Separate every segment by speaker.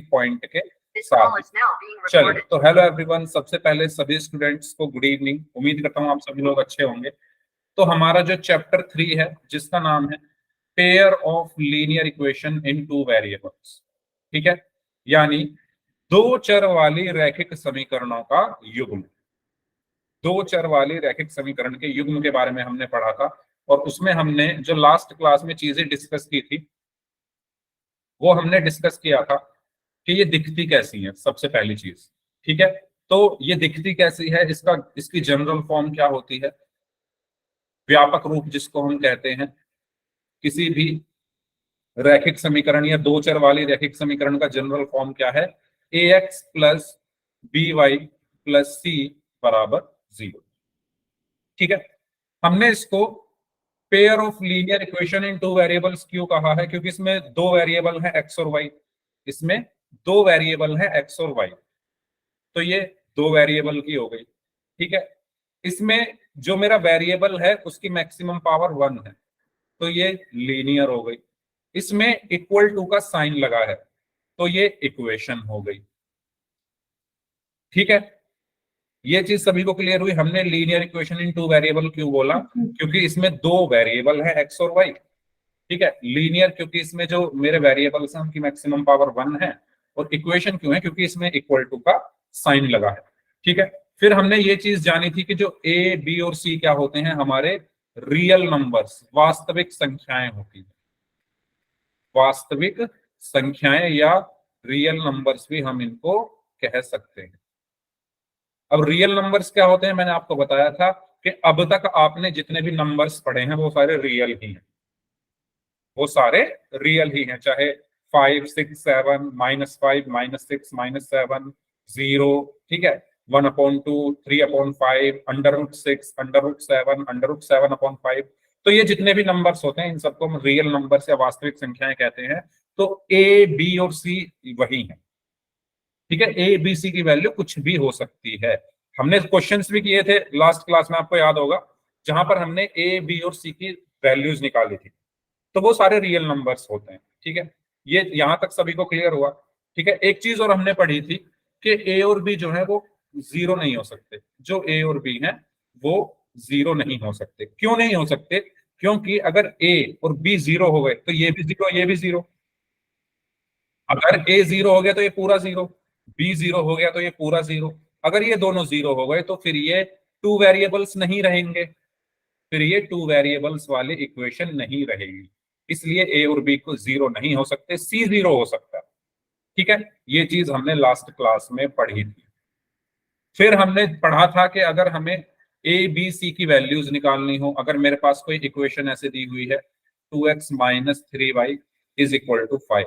Speaker 1: Point के साथ। चलिए, तो हेलो एवरीवन, सबसे पहले सभी स्टूडेंट्स को गुड इवनिंग। उम्मीद करता हूँ आप सभी लोग अच्छे होंगे। तो हमारा जो चैप्टर 3 है, जिसका नाम है pair of linear equation in two variables, ठीक है, यानी दो चर वाली रैखिक समीकरणों का युग्म। दो चर वाली रैखिक समीकरण के युग्म के बारे में हमने पढ़ा था, और उसमें हमने जो लास्ट क्लास में चीजें डिस्कस की थी वो हमने डिस्कस किया था कि ये दिखती कैसी है, सबसे पहली चीज। ठीक है, तो ये दिखती कैसी है, इसकी जनरल फॉर्म क्या होती है, व्यापक रूप जिसको हम कहते हैं किसी भी रैखिक समीकरण या दो चर वाली रैखिक समीकरण का जनरल फॉर्म क्या है, ax plus B Y plus C बराबर 0। ठीक है, हमने इसको pair of linear equation in two variables क्यों कहा है, क्योंकि इसमें दो वेरिएबल है एक्स और वाई। इसमें दो वेरिएबल है एक्स और वाई, तो ये दो वेरिएबल की हो गई। ठीक है, इसमें जो मेरा वेरिएबल है उसकी मैक्सिमम पावर 1 है, तो ये लीनियर हो गई। इसमें इक्वल टू का साइन लगा है, तो ये इक्वेशन हो गई। ठीक है, ये चीज सभी को क्लियर हुई। हमने linear equation in two variable क्यों बोला, क्योंकि इसमें दो वेरिएबल है एक्स और वाई। ठीक है, लीनियर क्योंकि इसमें जो मेरे वेरिएबल्स हैं उनकी मैक्सिमम पावर 1 है, और इक्वेशन क्यों है, क्योंकि इसमें इक्वल टू का साइन लगा है। ठीक है, फिर हमने ये चीज जानी थी कि जो ए बी और सी क्या होते हैं, हमारे रियल नंबर्स, वास्तविक संख्याएं होती हैं। वास्तविक संख्याएं या रियल नंबर्स भी हम इनको कह सकते हैं। अब रियल नंबर्स क्या होते हैं, मैंने आपको बताया था कि अब तक आपने जितने भी नंबर्स पढ़े हैं वो सारे रियल ही हैं, वो सारे रियल ही हैं, चाहे 5 6 7 -5 -6 -7 0। ठीक है, 1/2 3/5 √6 √7 √7/5। तो ये जितने भी नंबर्स होते हैं इन सबको हम रियल नंबर्स या वास्तविक संख्याएं कहते हैं। तो ए बी और सी वही है। ठीक है, ए बी सी की वैल्यू कुछ भी हो सकती है। हमने क्वेश्चंस भी किए थे लास्ट क्लास में, आपको याद होगा, जहां पर हमने ए बी और सी की वैल्यूज निकाली थी, तो वो सारे रियल नंबर्स होते हैं। ठीक है, ये यहां तक सभी को क्लियर हुआ। ठीक है, एक चीज और हमने पढ़ी थी कि ए और बी जो है वो जीरो नहीं हो सकते। जो ए और बी है वो जीरो नहीं हो सकते। क्यों नहीं हो सकते, क्योंकि अगर ए और बी जीरो हो गए तो ये भी जीरो, ये भी जीरो। अगर ए जीरो हो गया तो ये पूरा जीरो, बी जीरो हो गया तो ये पूरा जीरो। अगर ये दोनों जीरो हो गए तो फिर ये टू वेरिएबल्स नहीं रहेंगे, फिर ये टू वेरिएबल्स वाली इक्वेशन नहीं रहेगी। इसलिए ए और बी को जीरो नहीं हो सकते, सी जीरो हो सकता है। ठीक है, ये चीज हमने लास्ट क्लास में पढ़ी थी। फिर हमने पढ़ा था कि अगर हमें ए बी सी की वैल्यूज निकालनी हो, अगर मेरे पास कोई इक्वेशन ऐसे दी हुई है 2x - 3y = 5,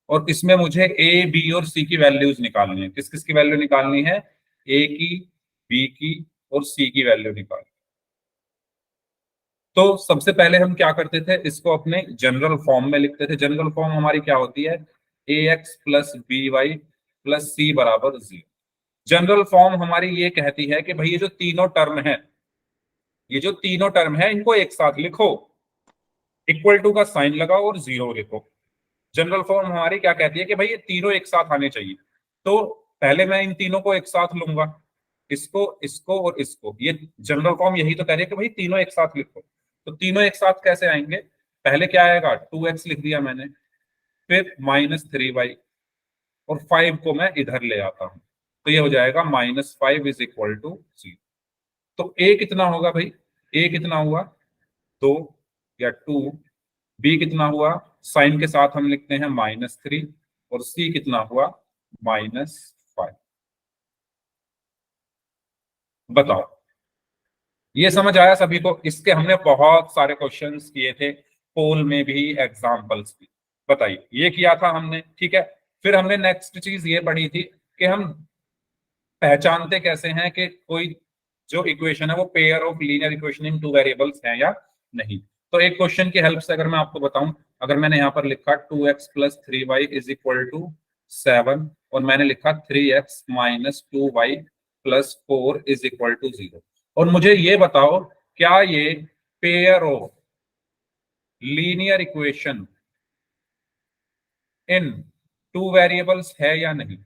Speaker 1: और इसमें मुझे ए बी और सी की वैल्यूज निकालनी है। किस किस की वैल्यू निकालनी है, ए की, बी की और सी की वैल्यू निकालनी। तो सबसे पहले हम क्या करते थे, इसको अपने जनरल फॉर्म में लिखते थे। जनरल फॉर्म हमारी क्या होती है, ax plus B Y plus C बराबर 0। जनरल फॉर्म हमारी ये कहती है कि भाई ये जो तीनों टर्म है, ये जो तीनों टर्म है इनको एक साथ लिखो, इक्वल टू का साइन लगाओ और 0 लिखो। जनरल फॉर्म हमारी क्या कहती है कि भाई ये तीनों एक साथ आने चाहिए। तो पहले मैं इन तीनों को एक साथ लूंगा, इसको, इसको और इसको। ये जनरल फॉर्म यही तो कह रही है कि भाई तीनों एक साथ लिखो। तो तीनों एक साथ कैसे आएंगे, पहले क्या आएगा, 2x लिख दिया मैंने, फिर -3y, और 5 को मैं इधर ले आता हूं, तो ये हो जाएगा -5 = 0। तो a कितना होगा भाई, a कितना हुआ 2 या 2, b कितना हुआ, साइन के साथ हम लिखते हैं -3, और c कितना हुआ -5। बताओ, ये समझ आया सभी को। इसके हमने बहुत सारे क्वेश्चंस किए थे, पोल में भी, एग्जाम्पल्स भी। बताइए, ये किया था हमने। ठीक है, फिर हमने नेक्स्ट चीज ये पढ़ी थी कि हम पहचानते कैसे हैं कि कोई जो इक्वेशन है वो pair of linear equation in two variables है या नहीं। तो एक क्वेश्चन की हेल्प से अगर मैं आपको बताऊं, अगर मैंने यहाँ पर लिखा 2x + 3y = 7, और मैंने लिखा 3x - 2y + 4 = 0, और मुझे ये बताओ क्या ये pair of linear equation in two variables है या नहीं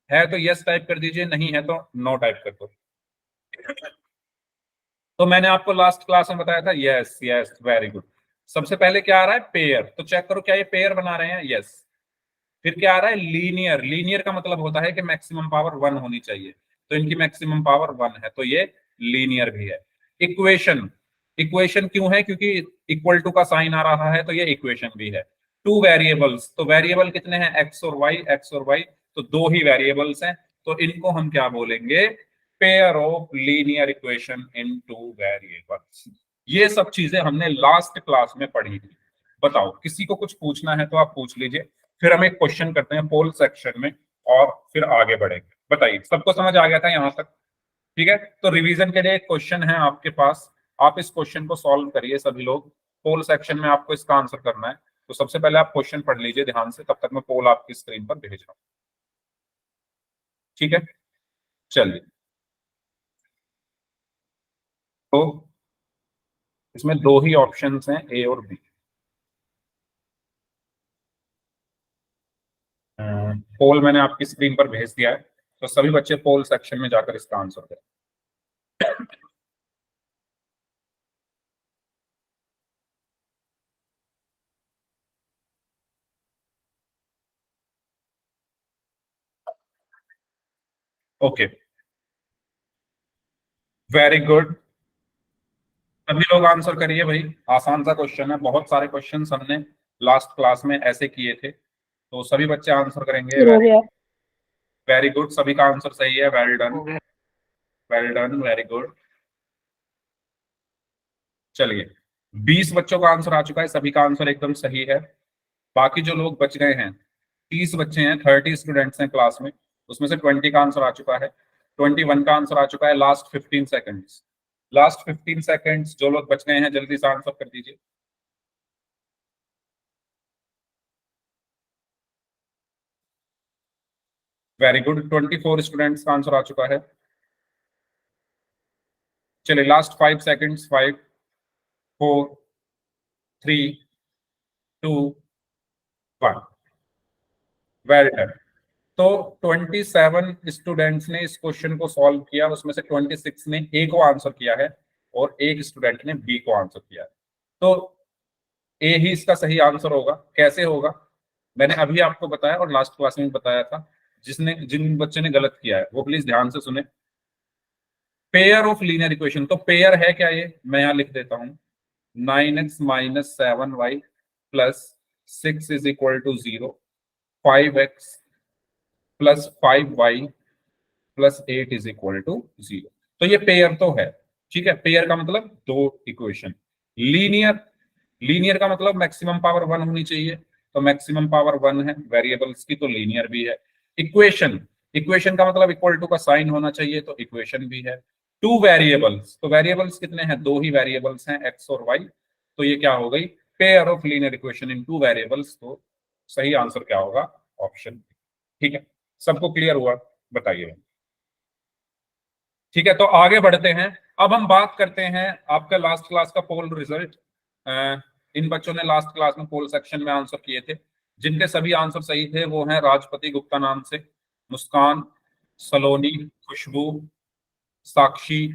Speaker 1: है? तो यस टाइप कर दीजिए, नहीं है तो नो टाइप कर दो। तो मैंने आपको लास्ट क्लास में बताया था, यस यस वेरी गुड। सबसे पहले क्या आ रहा है? पेयर। तो चेक करो क्या ये पेयर बना रहे हैं? यस। फिर क्या आ रहा है? लीनियर। लीनियर का मतलब होता है कि मैक्सिमम पावर 1 होनी चाहिए, तो इनकी मैक्सिमम पावर 1 है, तो ये लीनियर भी है। इक्वेशन। इक्वेशन क्यों है? क्योंकि इक्वल टू का साइन आ रहा है, तो ये इक्वेशन भी है। टू वेरिएबल्स, तो वेरिएबल कितने हैं? एक्स और वाई, एक्स और वाई, तो दो ही वेरिएबल्स हैं, तो इनको हम क्या बोलेंगे? Pair of linear equation in two variables. ये सब चीजें हमने लास्ट क्लास में पढ़ी थी। बताओ, किसी को कुछ पूछना है तो आप पूछ लीजिए, फिर हम एक क्वेश्चन करते हैं पोल सेक्शन में और फिर आगे बढ़ेंगे। बताइए, सबको समझ आ गया था यहां तक? ठीक है, तो रिवीजन के लिए एक क्वेश्चन है आपके पास, आप इस क्वेश्चन को सॉल्व करिए सभी लोग। पोल सेक्शन में आपको इसका आंसर करना है, तो सबसे पहले आप क्वेश्चन पढ़ लीजिए ध्यान से, तब तक मैं पोल आपकी स्क्रीन पर भेज रहा हूँ। ठीक है, चलिए। तो इसमें दो ही ऑप्शंस हैं, ए और बी। पोल मैंने आपकी स्क्रीन पर भेज दिया है, तो सभी बच्चे पोल सेक्शन में जाकर इसका आंसर करें। Okay, very good. सभी लोग आंसर करिए भाई, आसान सा क्वेश्चन है, बहुत सारे क्वेश्चंस हमने लास्ट क्लास में ऐसे किए थे, तो सभी बच्चे आंसर करेंगे।
Speaker 2: हो गया।
Speaker 1: वेरी गुड, सभी का आंसर सही है, well done, well done, very good. चलिए, 20 बच्चों का आंसर आ चुका है, सभी का आंसर एकदम सही है। बाकी जो लोग बच गए हैं, 30 बच्चे हैं, 30 स्टूडेंट्स हैं क्लास में, उसमें से 20 का आंसर आ चुका है, 21 का आंसर आ चुका है। लास्ट 15 सेकेंड्स, लास्ट 15 सेकेंड्स, जो लोग बच गए हैं जल्दी से आंसर कर दीजिए। वेरी गुड, 24 स्टूडेंट्स का आंसर आ चुका है। चलिए, लास्ट 5 सेकेंड्स, 5, 4, 3, 2, 1, वेल डन। तो 27 स्टूडेंट्स ने इस क्वेश्चन को सॉल्व किया, उसमें से 26 ने ए को आंसर किया है और एक स्टूडेंट ने बी को आंसर किया है। तो ए ही इसका सही आंसर होगा। कैसे होगा? मैंने अभी आपको बताया और लास्ट क्लास में भी बताया था। जिसने जिन बच्चे ने गलत किया है वो प्लीज ध्यान से सुने। पेयर ऑफ लीनियर इक्वेशन, तो पेयर है क्या? ये मैं यहां लिख देता हूं, 9x - 7y plus 6 = 0, 5x plus 5y plus 8 = 0। तो ये पेयर तो है, ठीक है। पेयर का मतलब दो इक्वेशन। लीनियर, लीनियर का मतलब मैक्सिमम पावर 1 होनी चाहिए, तो मैक्सिमम पावर 1 है वेरिएबल्स की, तो लीनियर भी है। इक्वेशन, इक्वेशन का मतलब इक्वल टू का साइन होना चाहिए, तो इक्वेशन भी है। टू वेरिएबल्स, तो वेरिएबल्स कितने हैं? दो ही वेरिएबल्स हैं, एक्स और वाई, तो ये क्या हो गई? Pair of linear equation in two variables. तो सही आंसर क्या होगा? ऑप्शन। ठीक है, सबको क्लियर हुआ? बताइए। ठीक है, तो आगे बढ़ते हैं। अब हम बात करते हैं आपका लास्ट क्लास का पोल रिजल्ट। इन बच्चों ने लास्ट क्लास में पोल सेक्शन में आंसर किए थे, जिनके सभी आंसर सही थे वो हैं राजपति गुप्ता नाम से, मुस्कान, सलोनी, खुशबू, साक्षी,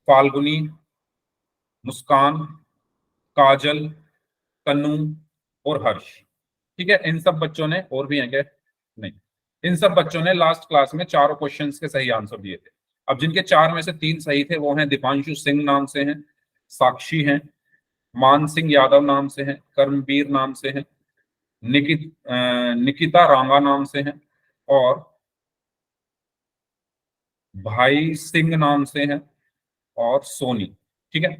Speaker 1: फाल्गुनी, मुस्कान, काजल, कन्नू और हर्ष। ठीक है, इन सब बच्चों ने, और भी हैं क्या? नहीं, इन सब बच्चों ने लास्ट क्लास में चारों क्वेश्चंस के सही आंसर दिए थे। अब जिनके चार में से तीन सही थे वो हैं दीपांशु सिंह नाम से हैं, साक्षी हैं, मान सिंह यादव नाम से हैं, कर्मवीर नाम से हैं, निकिता रांगा नाम से हैं, और भाई सिंह नाम से हैं, और सोनी। ठीक है,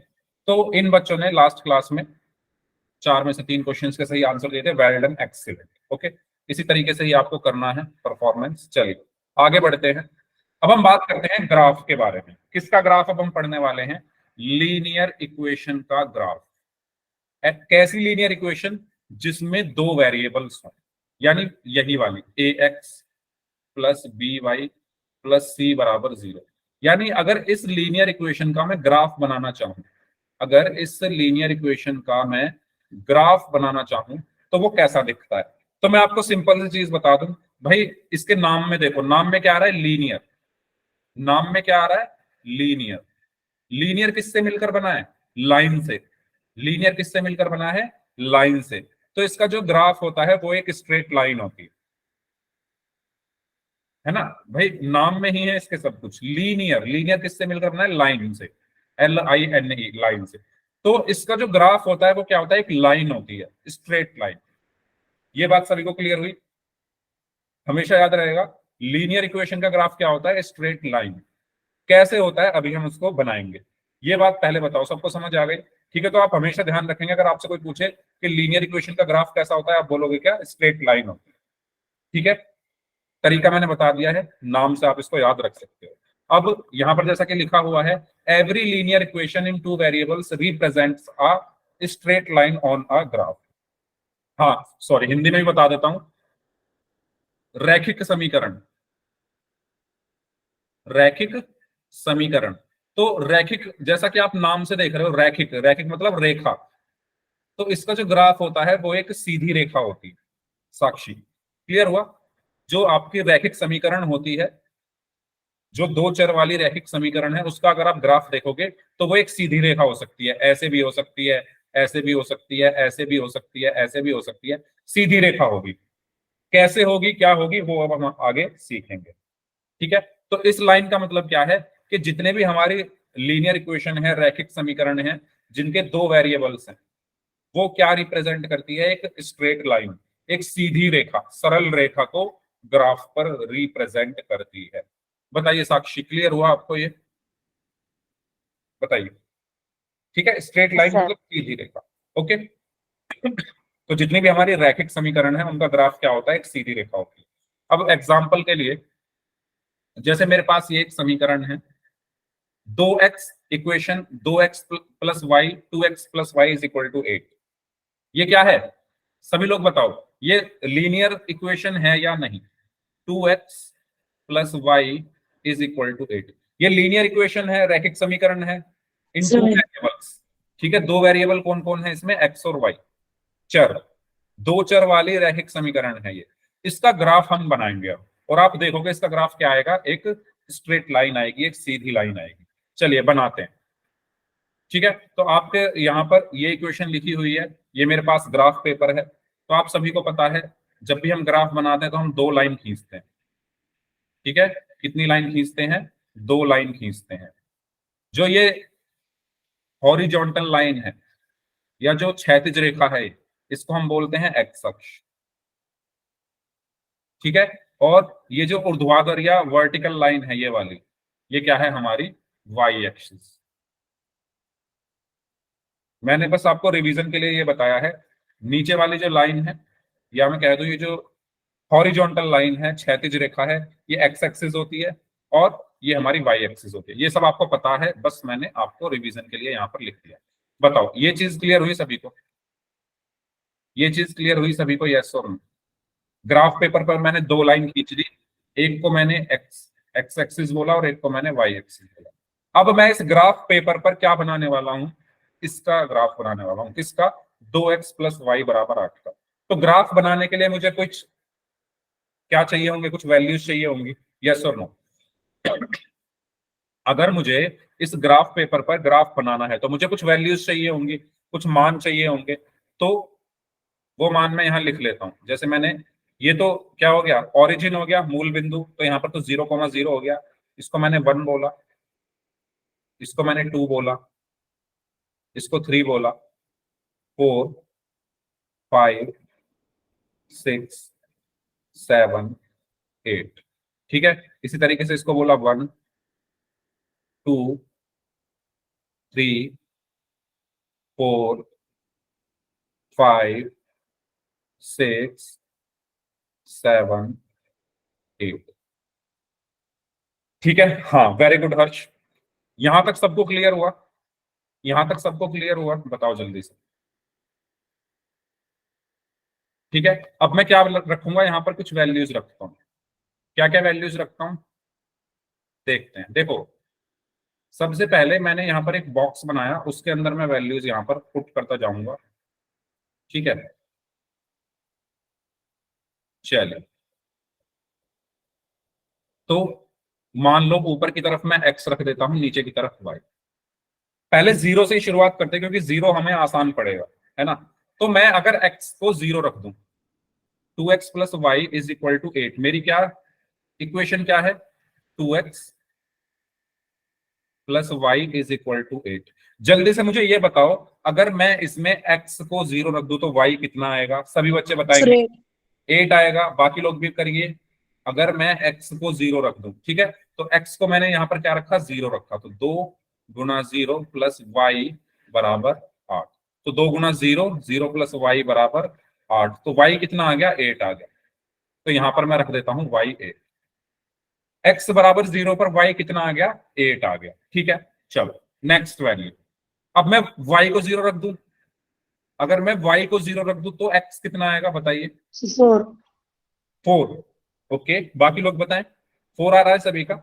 Speaker 1: तो इन बच्चों ने लास्ट क्लास में चार में से तीन क्वेश्चंस के सही आंसर दिए थे। Well done, excellent. ओके, इसी तरीके से ही आपको करना है परफॉर्मेंस। चलिए आगे बढ़ते हैं। अब हम बात करते हैं ग्राफ के बारे में। किसका ग्राफ अब हम पढ़ने वाले हैं? लीनियर इक्वेशन का ग्राफ। कैसी लीनियर इक्वेशन? जिसमें दो वेरिएबल्स हों, यानी यही वाली A X plus B Y plus C बराबर 0। यानी अगर इस लीनियर इक्वेशन का मैं ग्राफ बनाना चाहूं, अगर इस लीनियर इक्वेशन का मैं ग्राफ बनाना चाहूं, तो वो कैसा दिखता है। तो मैं आपको सिंपल सी चीज बता दूं भाई, इसके नाम में देखो, नाम में क्या आ रहा है, लीनियर। नाम में क्या आ रहा है, लीनियर। लीनियर किससे मिलकर बना है, लाइन से। लीनियर किससे मिलकर बना है, लाइन से। तो इसका जो ग्राफ होता है वो एक स्ट्रेट लाइन होती है ना भाई, नाम में ही है इसके सब कुछ। लीनियर, लीनियर किससे मिलकर बना है, लाइन से, LINE, लाइन से। तो इसका जो ग्राफ होता है वो क्या होता है, एक लाइन होती है, स्ट्रेट लाइन। ये बात सभी को क्लियर हुई। हमेशा याद रहेगा, लीनियर इक्वेशन का ग्राफ क्या होता है, स्ट्रेट लाइन। कैसे होता है अभी हम उसको बनाएंगे। ये बात पहले बताओ, सबको समझ आ गई। ठीक है, तो आप हमेशा ध्यान रखेंगे, अगर आपसे कोई पूछे कि लीनियर इक्वेशन का ग्राफ कैसा होता है, आप बोलोगे क्या, स्ट्रेट लाइन होती है। ठीक है, तरीका मैंने बता दिया है, नाम से आप इसको याद रख सकते हो। अब यहां पर जैसा कि लिखा हुआ है, every linear equation in two variables represents a straight line on a graph. हाँ सॉरी, हिंदी में भी बता देता हूं, रैखिक समीकरण। रैखिक समीकरण, तो रैखिक, जैसा कि आप नाम से देख रहे हो, रैखिक, रैखिक मतलब रेखा। तो इसका जो ग्राफ होता है वो एक सीधी रेखा होती है। साक्षी, क्लियर हुआ। जो आपकी रैखिक समीकरण होती है, जो दो चर वाली रैखिक समीकरण है, उसका अगर आप ग्राफ देखोगे तो वो एक सीधी रेखा हो सकती है, ऐसे भी हो सकती है, ऐसे भी हो सकती है, ऐसे भी हो सकती है, ऐसे भी हो सकती है। सीधी रेखा होगी। कैसे होगी, क्या होगी, वो अब हम आगे सीखेंगे। ठीक है, तो इस लाइन का मतलब क्या है कि जितने भी हमारी लीनियर इक्वेशन है, रैखिक समीकरण है, जिनके दो वेरिएबल्स हैं, वो क्या रिप्रेजेंट करती है, एक स्ट्रेट लाइन, एक सीधी रेखा, सरल रेखा को ग्राफ पर रिप्रेजेंट करती है। बताइए साक्षी, क्लियर हुआ आपको ये, बताइए। ठीक है, स्ट्रेट लाइन
Speaker 2: सर।
Speaker 1: मतलब सीधी रेखा। ओके, तो जितनी भी हमारी रैखिक समीकरण है उनका ग्राफ क्या होता है, एक सीधी रेखा होती है। अब एग्जाम्पल के लिए, जैसे मेरे पास ये एक समीकरण है, 2x equation, 2x plus y, 2x plus y is equal to 8। ये क्या है, सभी लोग बताओ, ये लीनियर इक्वेशन है या नहीं। 2x plus y is equal to 8, ये लीनियर इक्वेशन है, रैखिक समीकरण है, इन टू
Speaker 2: सर।
Speaker 1: वेरिएबल्स। ठीक है, दो वेरिएबल कौन कौन है इसमें, एक्स और वाई, चर। दो चर वाली रैखिक समीकरण है ये। इसका ग्राफ हम बनाएंगे अब, और आप देखोगे इसका ग्राफ क्या आएगा, एक स्ट्रेट लाइन आएगी, एक सीधी लाइन आएगी। चलिए बनाते हैं। ठीक है, तो आपके यहाँ पर ये इक्वेशन लिखी हुई है, ये मेरे पास ग्राफ पेपर है। तो आप सभी को पता है, जब भी हम ग्राफ बनाते हैं तो हम दो लाइन खींचते हैं। ठीक है, कितनी लाइन खींचते हैं, दो लाइन खींचते हैं। जो ये हॉरिजॉन्टल लाइन है, या जो क्षैतिज रेखा है, इसको हम बोलते हैं एक्स अक्ष। ठीक है, और ये जो ऊर्ध्वाधर या वर्टिकल लाइन है, ये वाली, ये क्या है, हमारी वाई एक्सिस। मैंने बस आपको रिवीजन के लिए ये बताया है। नीचे वाली जो लाइन है, या मैं कह दूं ये जो हॉरिजॉन्टल लाइन है, क्षैतिज रेखा है, ये एक्स एक्सिस होती है, और ये हमारी वाई एक्सिस होती है। ये सब आपको पता है, बस मैंने आपको रिवीजन के लिए यहाँ पर लिख दिया। बताओ, ये चीज क्लियर हुई सभी को, ये चीज क्लियर हुई सभी को, यस और नो। ग्राफ पेपर पर मैंने दो लाइन खींच दी, एक को मैंने एक्स एक्स एक्सिस बोला और एक को मैंने वाई एक्सिस बोला। अब मैं इस ग्राफ पेपर पर क्या बनाने वाला हूं, इसका ग्राफ बनाने वाला हूं, किसका, 2x प्लस वाई बराबर 8 का। तो ग्राफ बनाने के लिए मुझे कुछ क्या चाहिए होंगे, कुछ वैल्यूज चाहिए होंगी, यस और नो। अगर मुझे इस ग्राफ पेपर पर ग्राफ बनाना है तो मुझे कुछ वैल्यूज चाहिए होंगी, कुछ मान चाहिए होंगे। तो वो मान मैं यहाँ लिख लेता हूँ। जैसे मैंने, ये तो क्या हो गया, ओरिजिन हो गया, मूल बिंदु, तो यहाँ पर तो 0,0 हो गया। इसको मैंने 1 बोला, इसको मैंने 2 बोला, इसको 3 बोला, 4, 5, 6, 7, 8। ठीक है, इसी तरीके से इसको बोला 1, 2, 3, 4, 5, 6, 7, 8। ठीक है, हाँ वेरी गुड हर्ष। यहां तक सबको क्लियर हुआ, यहां तक सबको क्लियर हुआ, बताओ जल्दी से। ठीक है, अब मैं क्या रखूंगा, यहाँ पर कुछ वैल्यूज रखता हूँ। क्या क्या वैल्यूज रखता हूँ, देखते हैं। देखो, सबसे पहले मैंने यहाँ पर एक बॉक्स बनाया, उसके अंदर मैं वैल्यूज यहाँ पर पुट करता जाऊंगा। ठीक है, चलिए, तो मान लो ऊपर की तरफ मैं x रख देता हूं, नीचे की तरफ y। पहले जीरो से ही शुरुआत करते हैं क्योंकि जीरो हमें आसान पड़ेगा, है ना। तो मैं अगर x को जीरो रख दूं, 2x plus y is equal to 8, मेरी क्या इक्वेशन क्या है, 2x plus y is equal to 8। जल्दी से मुझे ये बताओ, अगर मैं इसमें x को जीरो रख दूं तो y कितना आएगा, सभी बच्चे बताएंगे। 8 आएगा, बाकी लोग भी करिए। अगर मैं x को जीरो रख दूं, ठीक है, तो x को मैंने यहां पर क्या रखा, जीरो रखा, तो 2 गुना 0 प्लस वाई बराबर 8। तो 2 गुना 0, 0 प्लस वाई बराबर 8, तो y कितना आ गया, 8 आ गया। तो यहां पर मैं रख देता हूं y 8। x बराबर 0 पर y कितना आ गया, 8 आ गया। ठीक है, चलो नेक्स्ट वैल्यू। अब मैं y को जीरो रख दूं, अगर मैं y को जीरो रख दूं तो x कितना आएगा बताइए, 4। ओके, बाकी लोग बताएं, 4 आ रहा है सभी का।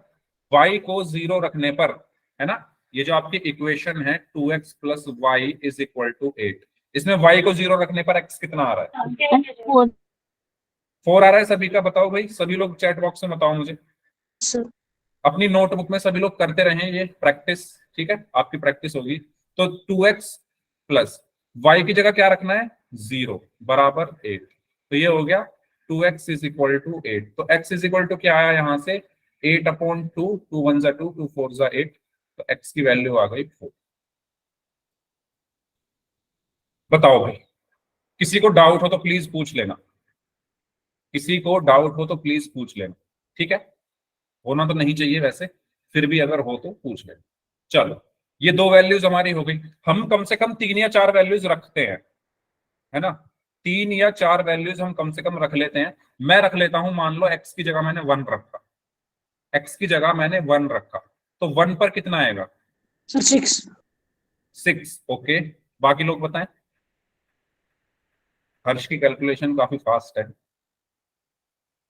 Speaker 1: y को जीरो रखने पर, है ना, ये जो आपकी इक्वेशन है 2x plus y is equal to 8, इसमें y को जीरो रखने पर x कितना आ रहा है, 4 आ रहा है सभी का। बताओ भाई, सभी लोग चैट बॉक्स में बताओ मुझे। अपनी नोटबुक में सभी लोग करते रहें ये प्रैक्टिस, ठीक है, आपकी प्रैक्टिस होगी। तो 2x प्लस वाई की जगह क्या रखना है, 0 बराबर 8। तो ये हो गया 2x इज इक्वल टू 8। तो x इज इक्वल टू क्या आया यहां से, 8/2, 2 1 2, 2 4 8। तो x की वैल्यू आ गई 4। बताओ भाई, किसी को डाउट हो तो प्लीज पूछ लेना, किसी को डाउट हो तो प्लीज पूछ लेना, ठीक है। होना तो नहीं चाहिए वैसे, फिर भी अगर हो तो पूछ लेना। चलो, ये दो वैल्यूज हमारी हो गई। हम कम से कम 3 या 4 वैल्यूज रखते हैं, है ना। 3 या 4 वैल्यूज हम कम से कम रख लेते हैं। मैं रख लेता हूं, मान लो x की जगह मैंने 1 रखा, x की जगह मैंने 1 रखा, तो 1 पर कितना आएगा,
Speaker 2: सर
Speaker 1: 6। ओके, बाकी लोग बताएं। हर्ष की कैलकुलेशन काफी फास्ट है।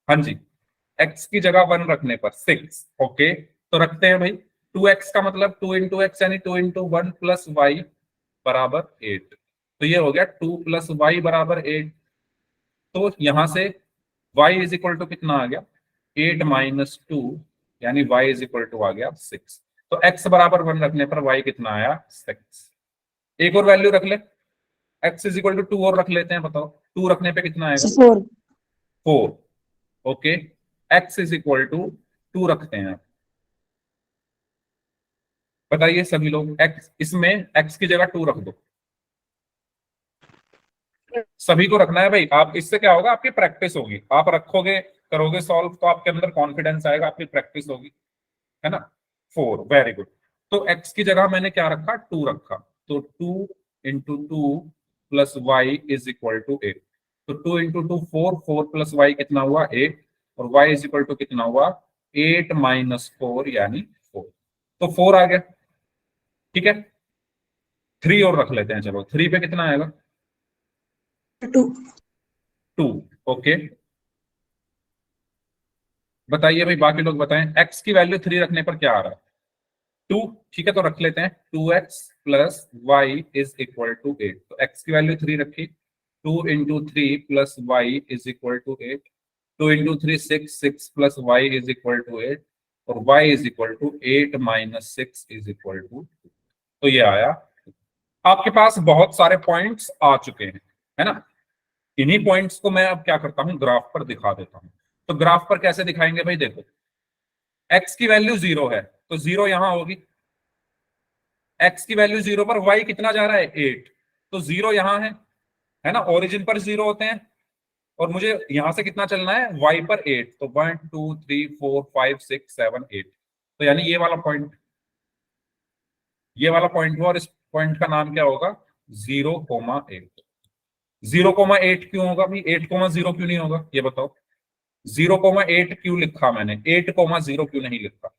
Speaker 1: हाँ जी, x की जगह 1 रखने पर 6। ओके, तो रखते हैं भाई। 2x का मतलब 2 इंटू एक्स, यानी 2 इंटू 1 प्लस वाई बराबर 8। तो ये हो गया 2 प्लस वाई बराबर 8। तो यहां से y इज इक्वल टू कितना आ गया, 8 - 2, यानी y इज इक्वल टू आ गया 6। तो x बराबर 1 रखने पर y कितना आया, 6। एक और वैल्यू रख ले, x इज इक्वल टू 2 और रख लेते हैं, बताओ 2 रखने पे कितना आएगा, 4। Okay, x is equal to 2 रखते हैं। बताइए सभी लोग, x, इसमें x की जगह 2 रख दो। सभी को रखना है भाई, आप इससे क्या होगा, आपकी प्रैक्टिस होगी, आप रखोगे करोगे सॉल्व तो आपके अंदर कॉन्फिडेंस आएगा, आपकी प्रैक्टिस होगी, है ना। 4, वेरी गुड। तो x की जगह मैंने क्या रखा, 2 रखा, तो 2 × 2 plus y is equal to 8। तो 2 × 2 4, 4 प्लस वाई कितना हुआ, 8, और y इज इक्वल टू कितना हुआ, 8 - 4 यानी 4। तो 4 आ गया, ठीक है। 3 और रख लेते हैं, चलो 3 पे कितना आएगा, 2। ओके, बताइए भाई, बाकी लोग बताएं, x की वैल्यू 3 रखने पर क्या आ रहा है, 2। ठीक है, तो रख लेते हैं 2x plus y is equal to 8। तो x की वैल्यू 3 रखी, 2 × 3 plus y is equal to 8। 2 × 3 6, 6 plus y is equal to 8, और y is equal to 8 - 6 is equal to 2। तो ये आया, आपके पास बहुत सारे पॉइंट्स आ चुके हैं, है ना। इन्हीं पॉइंट्स को मैं अब क्या करता हूं, ग्राफ पर दिखा देता हूं। तो ग्राफ पर कैसे दिखाएंगे भाई, देखो x की वैल्यू 0 है तो 0 यहां होगी, x की वैल्यू 0 पर y कितना जा रहा है, 8, तो 0 यहां है ना, ओरिजिन पर 0 होते हैं, और मुझे यहां से कितना चलना है, y पर 8, तो 1 2 3 4 5 6 7 8। तो यानी ये वाला पॉइंट हुआ, और इस पॉइंट का नाम क्या होगा, 0,8। 0,8 क्यों होगा भाई, 8,0 क्यों नहीं होगा, ये बताओ। 0,8 क्यों लिखा मैंने, 8,0 क्यों नहीं लिखा,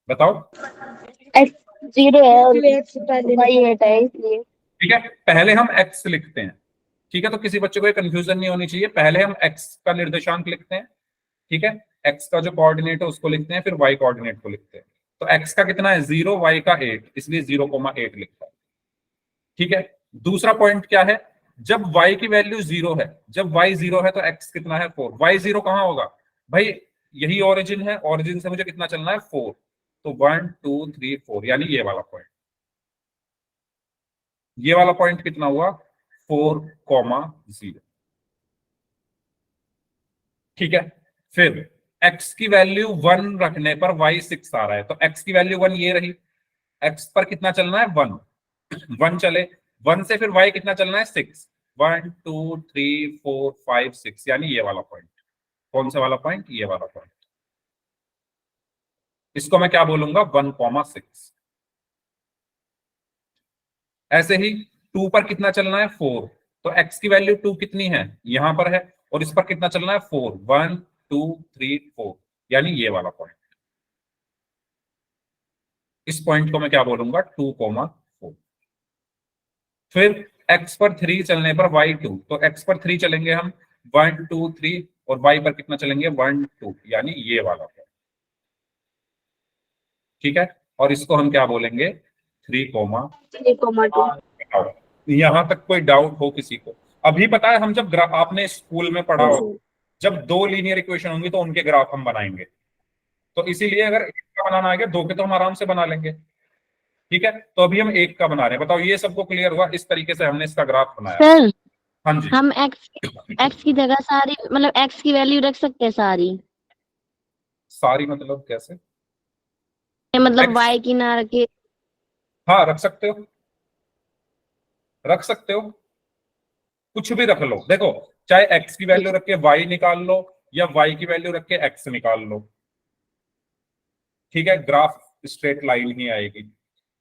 Speaker 1: बताओ।
Speaker 2: 0 है और 8 से पहले भाई 8 है इसलिए।
Speaker 1: ठीक है, पहले हम x लिखते हैं, ठीक है, तो किसी बच्चे को ये कंफ्यूजन नहीं होनी चाहिए। पहले हम x का निर्देशांक लिखते हैं, ठीक है, x का जो कोऑर्डिनेट है उसको लिखते हैं, फिर y कोऑर्डिनेट को लिखते हैं। तो x का कितना है, 0, y का 8, इसलिए 0,8 लिखता है। ठीक है, दूसरा पॉइंट क्या है, जब y की वैल्यू 0 है, जब y 0 है तो x कितना है 4। y 0 कहाँ होगा भाई, यही ओरिजिन है, ओरिजिन से मुझे कितना चलना है 4, तो 1 2 3 4 यानी ये वाला पॉइंट, ये वाला पॉइंट कितना हुआ 4,0। ठीक है, फिर x की वैल्यू 1 रखने पर y 6 आ रहा है, तो x की वैल्यू 1 ये रही, x पर कितना चलना है 1, 1 चले, 1 से फिर y कितना चलना है 6, 1 2 3 4 5 6 यानी ये वाला पॉइंट। कौन सा वाला पॉइंट, ये वाला पॉइंट, इसको मैं क्या बोलूंगा 1,6। ऐसे ही 2 पर कितना चलना है 4, तो x की वैल्यू 2 कितनी है यहां पर है, और इस पर कितना चलना है 4, 1 2 3 4 यानी ये वाला पॉइंट। इस पॉइंट को मैं क्या बोलूंगा 2,4। फिर x पर 3 चलने पर y 2, तो x पर 3 चलेंगे हम 1 2 3, और y पर कितना चलेंगे 1 2 यानी ये वाला पॉइंट। ठीक है, और इसको हम क्या बोलेंगे 3,2।
Speaker 2: 3,2।
Speaker 1: यहां तक कोई डाउट हो किसी को? अभी पता है हम जब ग्राफ, आपने स्कूल में पढ़ा हो, जब दो लीनियर इक्वेशन होंगी तो उनके ग्राफ हम बनाएंगे, तो इसीलिए अगर एक का बनाना आ गया दो के तो हम आराम से बना लेंगे। ठीक है, तो अभी हम एक का बना रहे हैं, बताओ ये सबको क्लियर हुआ? इस तरीके से हमने इसका ग्राफ बनाया।
Speaker 2: सर
Speaker 1: हाँ जी,
Speaker 2: हम एक्स की जगह सारी मतलब एक्स की वैल्यू रख सकते हैं सारी,
Speaker 1: सारी मतलब कैसे?
Speaker 2: मतलब
Speaker 1: एक्स,
Speaker 2: वाई की ना रखे।
Speaker 1: हाँ रख सकते हो, रख सकते हो, कुछ भी रख लो। देखो, चाहे एक्स की वैल्यू रख के वाई निकाल लो, या वाई की वैल्यू रख के एक्स निकाल लो, ठीक है, ग्राफ स्ट्रेट लाइन ही आएगी।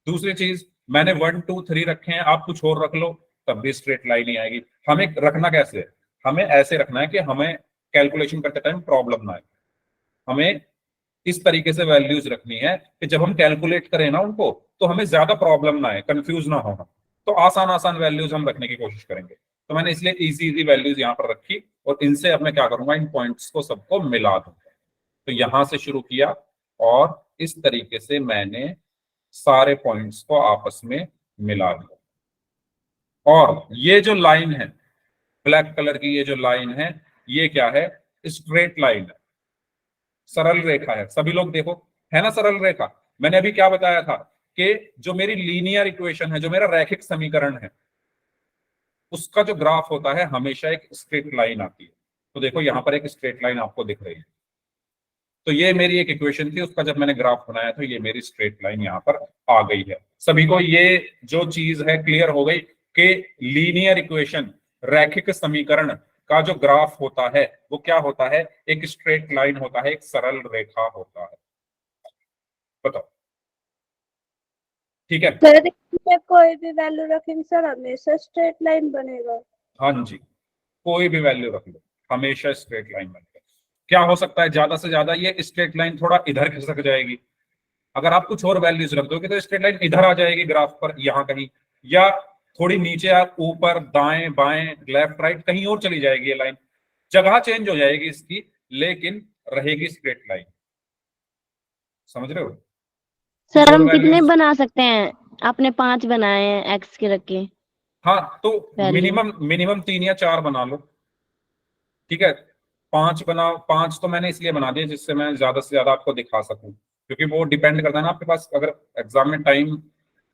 Speaker 1: दूसरी चीज, मैंने 1 2 3 रखे हैं, आप कुछ और रख लो तब भी स्ट्रेट लाइन ही आएगी। हमें रखना कैसे है, हमें ऐसे रखना है कि हमें कैलकुलेशन करते टाइम प्रॉब्लम ना आए। हमें इस तरीके से वैल्यूज रखनी है कि जब हम कैलकुलेट करें ना उनको, तो हमें ज्यादा प्रॉब्लम ना आए, कंफ्यूज ना हो हम। तो आसान आसान वैल्यूज हम रखने की कोशिश करेंगे, तो मैंने इसलिए इजी इजी वैल्यूज यहाँ पर रखी, और इनसे अब मैं क्या करूंगा, इन पॉइंट्स को सबको मिला दूंगा। तो यहां से शुरू किया, और इस तरीके से मैंने सारे पॉइंट्स को आपस में मिला दिया। और ये जो लाइन है, ब्लैक कलर की ये जो लाइन है, ये क्या है, स्ट्रेट लाइन है, सरल रेखा है। सभी लोग देखो, है ना सरल रेखा। मैंने अभी क्या बताया था कि जो मेरी लीनियर इक्वेशन है, जो मेरा रैखिक समीकरण है, उसका जो ग्राफ होता है हमेशा एक स्ट्रेट लाइन आती है। तो देखो यहां पर एक स्ट्रेट लाइन आपको दिख रही है, तो ये मेरी एक इक्वेशन थी, उसका जब मैंने ग्राफ बनाया तो ये मेरी स्ट्रेट लाइन यहाँ पर आ गई है। सभी को ये जो चीज है क्लियर हो गई कि लीनियर इक्वेशन, रैखिक समीकरण का जो ग्राफ होता है वो क्या होता है, एक स्ट्रेट लाइन होता है, एक सरल रेखा होता है। बताओ, ठीक है?
Speaker 3: सर इसमें कोई भी वैल्यू रखेंगे सर हमेशा स्ट्रेट लाइन बनेगा।
Speaker 1: हाँ जी, कोई भी वैल्यू रख लो, हमेशा स्ट्रेट लाइन बनेगा। क्या हो सकता है, ज्यादा से ज्यादा ये स्ट्रेट लाइन थोड़ा इधर खिसक जाएगी, अगर आप कुछ और वैल्यूज रख दोगे तो स्ट्रेट लाइन इधर आ जाएगी ग्राफ पर, यहां कहीं, या थोड़ी नीचे, आप ऊपर दाएं बाएं लेफ्ट राइट कहीं और चली जाएगी ये लाइन, जगह चेंज हो जाएगी इसकी, लेकिन रहेगी स्ट्रेट लाइन। समझ रहे हो? कुछ
Speaker 2: सर
Speaker 1: और
Speaker 2: हम कितने
Speaker 1: वैल्यूज,
Speaker 2: बना सकते हैं? आपने 5 बनाए हैं एक्स के रख के
Speaker 1: हाँ तो
Speaker 2: वैल्यू।
Speaker 1: मिनिमम मिनिमम 3 या 4 बना लो। ठीक है, 5 बना, 5 तो मैंने इसलिए बना दिए जिससे मैं ज्यादा से ज्यादा आपको दिखा सकूं, क्योंकि वो डिपेंड करता है ना आपके पास, अगर एग्जाम में टाइम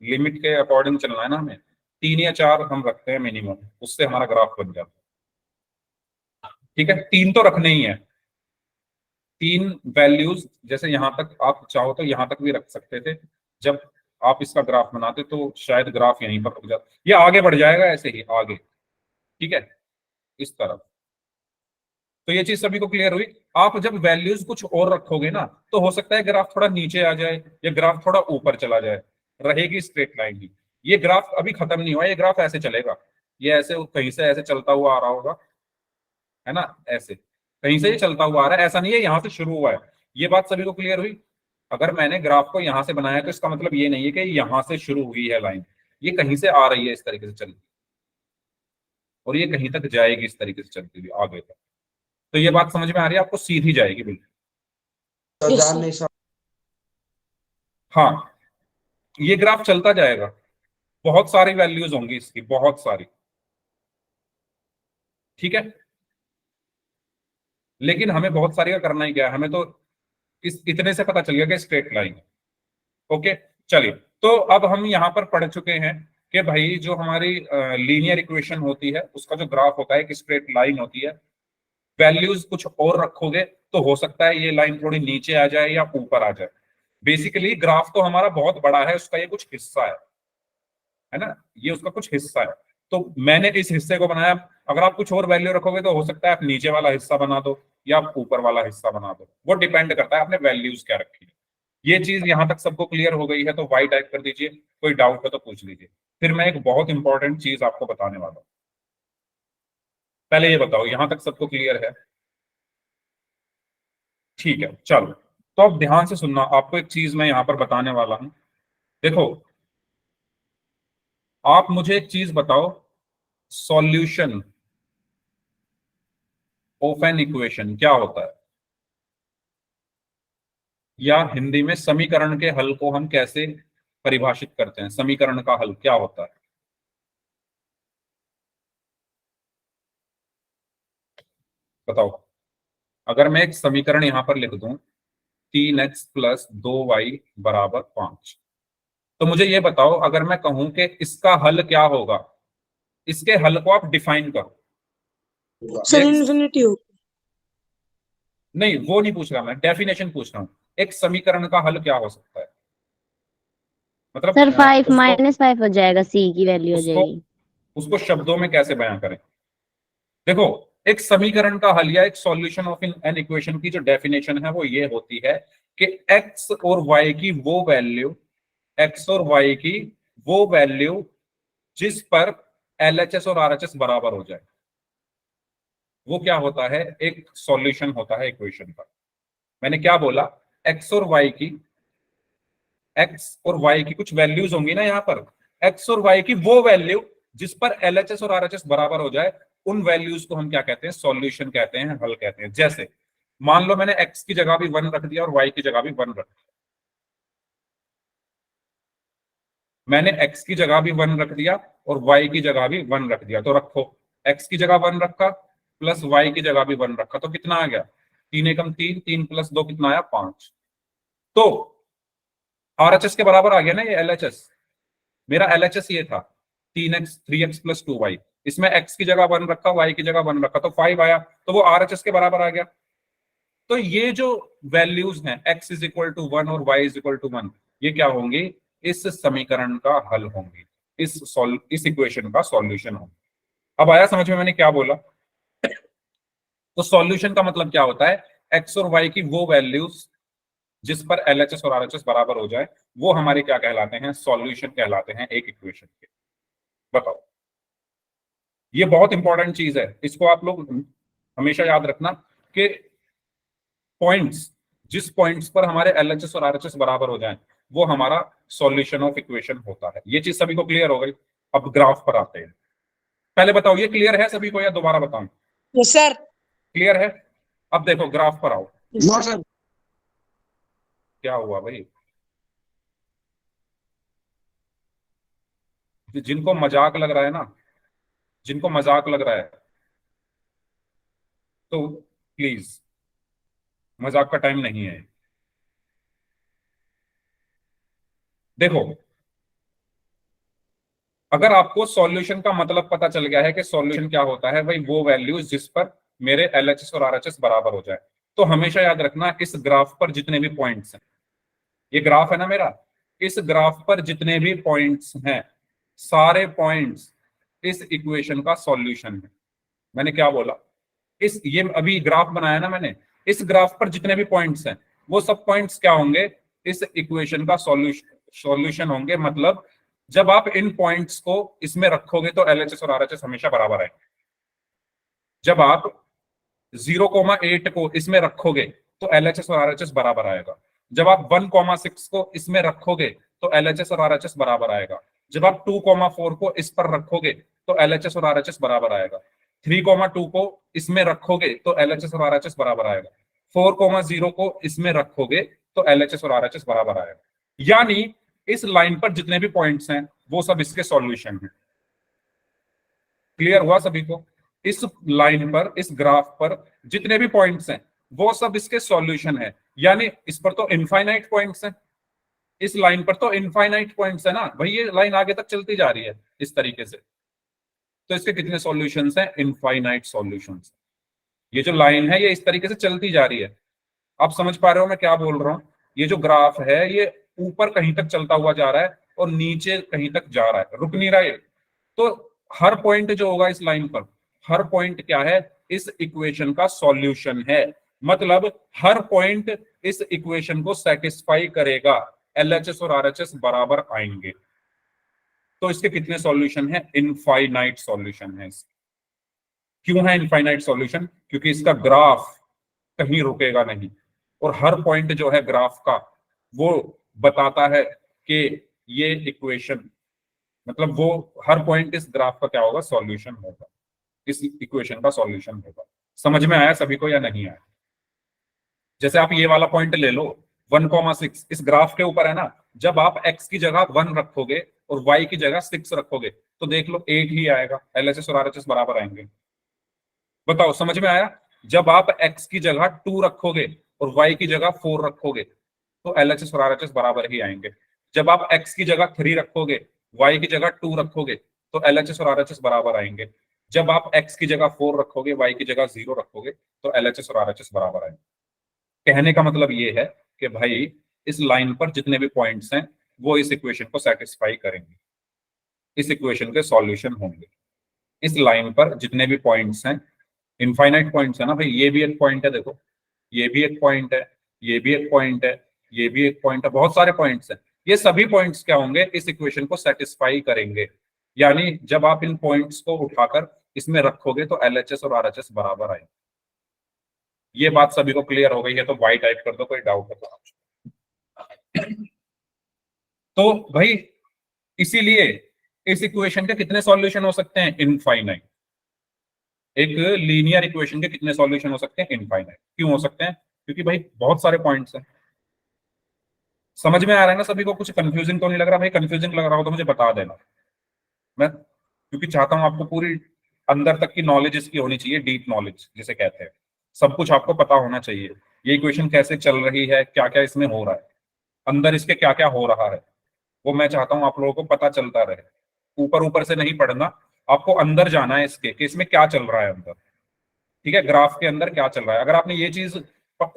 Speaker 1: लिमिट के अकॉर्डिंग चलना है ना हमें, 3 या 4 हम रखते हैं मिनिमम, उससे हमारा ग्राफ बन जाता है। ठीक है, 3 तो रखने ही है, 3 वैल्यूज, जैसे यहां तक आप चाहो तो यहां तक भी रख सकते थे, जब आप इसका ग्राफ बनाते तो शायद ग्राफ यहीं पर रुक जाता, ये आगे बढ़ जाएगा ऐसे ही आगे। ठीक है, इस तरफ। तो ये चीज सभी को क्लियर हुई। आप जब वैल्यूज कुछ और रखोगे ना, तो हो सकता है ग्राफ थोड़ा नीचे आ जाए या ग्राफ थोड़ा ऊपर चला जाए, रहेगी स्ट्रेट लाइन ही। ये ग्राफ अभी खत्म नहीं हुआ, ये ग्राफ ऐसे चलेगा, ये ऐसे कहीं से ऐसे चलता हुआ आ रहा होगा, है ना, ऐसे कहीं से ये चलता हुआ आ रहा है, ऐसा नहीं है यहां से शुरू हुआ है। ये बात सभी को क्लियर हुई? अगर मैंने ग्राफ को यहां से बनाया तो इसका मतलब ये नहीं है कि यहां से शुरू हुई है लाइन, ये कहीं से आ रही है इस तरीके से चलती, और ये कहीं तक जाएगी इस तरीके से चलती हुई आगे तक। तो ये बात समझ में आ रही है आपको? सीधी जाएगी बिल्कुल।
Speaker 4: तो जान नहीं सकता।
Speaker 1: हाँ, ये ग्राफ चलता जाएगा, बहुत सारी वैल्यूज होंगी इसकी, बहुत सारी। ठीक है, लेकिन हमें बहुत सारी का करना ही क्या है, हमें तो इस इतने से पता चल गया कि स्ट्रेट लाइन है। ओके, चलिए, तो अब हम यहां पर पढ़ चुके हैं कि भाई जो हमारी लीनियर इक्वेशन होती है उसका जो ग्राफ होता है एक स्ट्रेट लाइन होती है, वैल्यूज कुछ और रखोगे तो हो सकता है ये लाइन थोड़ी नीचे आ जाए या ऊपर आ जाए। बेसिकली ग्राफ तो हमारा बहुत बड़ा है, उसका ये कुछ हिस्सा है ना, ये उसका कुछ हिस्सा है। तो मैंने इस हिस्से को बनाया, अगर आप कुछ और वैल्यू रखोगे तो हो सकता है आप नीचे वाला हिस्सा बना दो या आप ऊपर वाला हिस्सा बना दो, वो डिपेंड करता है आपने वैल्यूज क्या रखी है। ये चीज यहां तक सबको क्लियर हो गई है तो वाई टाइप कर दीजिए, कोई डाउट हो तो पूछ लीजिए। फिर मैं एक बहुत इंपॉर्टेंट चीज आपको बताने वाला हूं। पहले ये बताओ यहां तक सबको क्लियर है? ठीक है, चलो, तो अब ध्यान से सुनना, आपको एक चीज मैं यहां पर बताने वाला हूं। देखो, आप मुझे एक चीज बताओ, सॉल्यूशन ऑफ एन इक्वेशन क्या होता है, या हिंदी में समीकरण के हल को हम कैसे परिभाषित करते हैं, समीकरण का हल क्या होता है? बताओ, अगर मैं एक समीकरण यहां पर लिख दूं 3x प्लस 2y बराबर 5, तो मुझे ये बताओ अगर मैं कहूं कि इसका हल क्या होगा, इसके हल को आप डिफाइन करो।
Speaker 5: सर
Speaker 1: एक-
Speaker 5: इन्फिनिटी हो
Speaker 1: नहीं, वो नहीं पूछ रहा मैं, डेफिनेशन पूछ रहा हूं। एक समीकरण का हल क्या हो सकता है, मतलब
Speaker 2: सर 5
Speaker 1: उसको
Speaker 2: -5 हो जाएगा, सी की वैल्यू हो
Speaker 1: उसको
Speaker 2: जाएगी।
Speaker 1: उसको शब्दों में कैसे बयां करें? देखो, एक समीकरण का हल या एक सॉल्यूशन ऑफ एन इक्वेशन की जो डेफिनेशन है वो ये होती है कि एक्स और वाई की वो वैल्यू, एक्स और वाई की वो वैल्यू जिस पर एलएचएस और आरएचएस बराबर हो जाए, वो क्या होता है, एक सॉल्यूशन होता है इक्वेशन का। मैंने क्या बोला, एक्स और वाई की, एक्स और वाई की कुछ वैल्यूज होंगी ना यहाँ पर, एक्स और वाई की वो वैल्यू जिस पर एलएचएस और आरएचएस बराबर हो जाए, उन वैल्यूज को हम क्या कहते हैं, सॉल्यूशन कहते हैं, हल कहते हैं। जैसे मान लो मैंने एक्स की जगह भी 1 रख दिया और वाई की जगह भी 1 रख दिया, मैंने एक्स की जगह भी 1 रख दिया और वाई की जगह भी 1 रख दिया, तो रखो, एक्स की जगह 1 रखा प्लस वाई की जगह भी 1 रखा, तो कितना आ गया, 3 एकम 3, 3 प्लस 2 कितना आया, 5। तो आरएचएस के बराबर आ गया ना ये एलएचएस, मेरा एलएचएस ये था 3x 3x प्लस 2y, इसमें x की जगह 1 रखा, y की जगह 1 रखा, तो 5 आया, तो वो आरएचएस के बराबर आ गया। तो ये जो वैल्यूज हैं x इज इक्वल टू 1 और y इज इक्वल टू 1, ये क्या होंगी, इस समीकरण का हल होंगी, इस इक्वेशन का सॉल्यूशन होगा। अब आया समझ में मैंने क्या बोला? तो सॉल्यूशन का मतलब क्या होता है, x और y की वो वैल्यूज जिस पर एलएचएस और आरएचएस बराबर हो जाए, वो हमारे क्या कहलाते हैं, सॉल्यूशन कहलाते हैं एक इक्वेशन के। बताओ, ये बहुत इंपॉर्टेंट चीज है, इसको आप लोग हमेशा याद रखना कि पॉइंट्स, जिस पॉइंट्स पर हमारे एलएचएस और आरएचएस बराबर हो जाएं, वो हमारा सॉल्यूशन ऑफ इक्वेशन होता है। ये चीज सभी को क्लियर हो गई? अब ग्राफ पर आते हैं। पहले बताओ ये क्लियर है सभी को या दोबारा बताऊं?
Speaker 5: Yes sir.
Speaker 1: क्लियर है? अब देखो ग्राफ पर आओ।
Speaker 4: No sir.
Speaker 1: क्या हुआ भाई, जिनको मजाक लग रहा है ना, जिनको मजाक लग रहा है, तो प्लीज, मजाक का टाइम नहीं है। देखो, अगर आपको सॉल्यूशन का मतलब पता चल गया है कि सॉल्यूशन क्या होता है, भाई वो वैल्यूज जिस पर मेरे एलएचएस और आरएचएस बराबर हो जाए, तो हमेशा याद रखना इस ग्राफ पर जितने भी पॉइंट्स हैं, ये ग्राफ है ना मेरा, इस ग्राफ पर जितने भी पॉइंट्स हैं, सारे पॉइंट्स इस इक्वेशन का सॉल्यूशन है। मैंने क्या बोला, इस ये अभी ग्राफ बनाया ना मैंने, इस ग्राफ पर जितने भी पॉइंट्स हैं वो सब पॉइंट्स क्या होंगे, इस इक्वेशन का सॉल्यूशन होंगे। मतलब जब आप इन पॉइंट्स को इसमें रखोगे तो एलएचएस और आरएचएस हमेशा बराबर आएंगे। जब आप 0,8 को इसमें रखोगे तो एलएचएस और आरएचएस बराबर आएगा। जब आप 1,6 को इसमें रखोगे तो एलएचएस और आरएचएस बराबर आएगा। जब आप 2,4 को इस पर रखोगे तो एलएचएस और आरएचएस बराबर आएगा। 3,2 को इसमें रखोगे तो एलएचएस और आरएचएस बराबर आएगा। 4,0 को इसमें रखोगे तो एलएचएस और आरएचएस बराबर आएगा। यानी इस लाइन पर जितने भी पॉइंट्स हैं वो सब इसके सॉल्यूशन हैं। क्लियर हुआ सभी को? इस लाइन पर, इस ग्राफ पर जितने भी पॉइंट्स हैं वो सब इसके सॉल्यूशन है। यानी इस पर तो इनफाइनाइट पॉइंट्स हैं, इस लाइन पर तो इनफाइनाइट पॉइंट्स है ना भाई, ये लाइन आगे तक चलती जा रही है इस तरीके से। तो इसके कितने सॉल्यूशंस हैं? Infinite solutions. ये जो लाइन है ये इस तरीके से चलती जा रही है। आप समझ पा रहे हो मैं क्या बोल रहा हूं? ये जो ग्राफ है ये ऊपर कहीं तक चलता हुआ जा रहा है और नीचे कहीं तक जा रहा है, रुक नहीं रहा है। तो हर पॉइंट जो होगा इस लाइन पर, हर पॉइंट क्या है? इस इक्वेशन का सॉल्यूशन है। मतलब हर पॉइंट इस इक्वेशन को सेटिस्फाई करेगा, एलएचएस और आरएचएस बराबर आएंगे। तो इसके कितने सॉल्यूशन है? इनफाइनाइट सॉल्यूशन है इसके। क्यों है इनफाइनाइट सॉल्यूशन? क्योंकि इसका ग्राफ कहीं रुकेगा नहीं और हर पॉइंट जो है ग्राफ का वो बताता है कि ये इक्वेशन, मतलब वो हर पॉइंट इस ग्राफ का क्या होगा? सॉल्यूशन होगा, इस इक्वेशन का सॉल्यूशन होगा। समझ में आया सभी को या नहीं आया? जैसे आप ये वाला पॉइंट ले लो 1,6 इस ग्राफ के ऊपर है ना, जब आप x की जगह 1 रखोगे और y की जगह 6 रखोगे तो देख लो 8 ही आएगा, एलएचएस और आरएचएस बराबर आएंगे। बताओ समझ में आया? जब आप x की जगह 2 रखोगे और y की जगह 4 रखोगे तो एलएचएस और आरएचएस बराबर ही आएंगे। जब आप x की जगह 3 रखोगे, y की जगह 2 रखोगे तो एलएचएस और आरएचएस बराबर आएंगे। जब आप x की जगह 4 रखोगे, y की जगह 0 रखोगे तो एलएचएस और आरएचएस बराबर आएंगे। कहने का मतलब ये है कि भाई इस लाइन पर जितने भी पॉइंट्स हैं वो इस इक्वेशन को सेटिस्फाई करेंगे, इस इक्वेशन के सॉल्यूशन होंगे। इस लाइन पर जितने भी पॉइंट्स हैं, इनफाइनाइट पॉइंट्स है ना भाई, ये भी एक पॉइंट है, देखो ये भी एक पॉइंट है, ये भी एक पॉइंट है, ये भी एक पॉइंट है, बहुत सारे पॉइंट्स हैं। ये सभी पॉइंट्स क्या होंगे? इस इक्वेशन को सेटिस्फाई करेंगे। यानी जब आप इन पॉइंट्स को उठाकर इसमें रखोगे तो एलएचएस और आरएचएस बराबर आएंगे। ये बात सभी को क्लियर हो गई है? तो वाई टाइप कर दो, कोई डाउट है तो भाई इसीलिए इस इक्वेशन के कितने सॉल्यूशन हो सकते हैं? इनफाइनाइट। एक लीनियर इक्वेशन के कितने सॉल्यूशन हो सकते हैं? इनफाइनाइट। क्यों हो सकते हैं? क्योंकि भाई बहुत सारे पॉइंट्स हैं। समझ में आ रहा है ना सभी को? कुछ कंफ्यूजिंग तो नहीं लग रहा? भाई कंफ्यूजिंग लग रहा हो तो मुझे बता देना, मैं क्योंकि चाहता हूं आपको पूरी अंदर तक की नॉलेज इसकी होनी चाहिए, डीप नॉलेज जिसे कहते हैं। सब कुछ आपको पता होना चाहिए, ये इक्वेशन कैसे चल रही है, क्या क्या इसमें हो रहा है, अंदर इसके क्या क्या हो रहा है, वो मैं चाहता हूं आप लोगों को पता चलता रहे। ऊपर ऊपर से नहीं पढ़ना, आपको अंदर जाना है इसके कि इसमें क्या चल रहा है अंदर। ठीक है, ग्राफ के अंदर क्या चल रहा है। अगर आपने ये चीज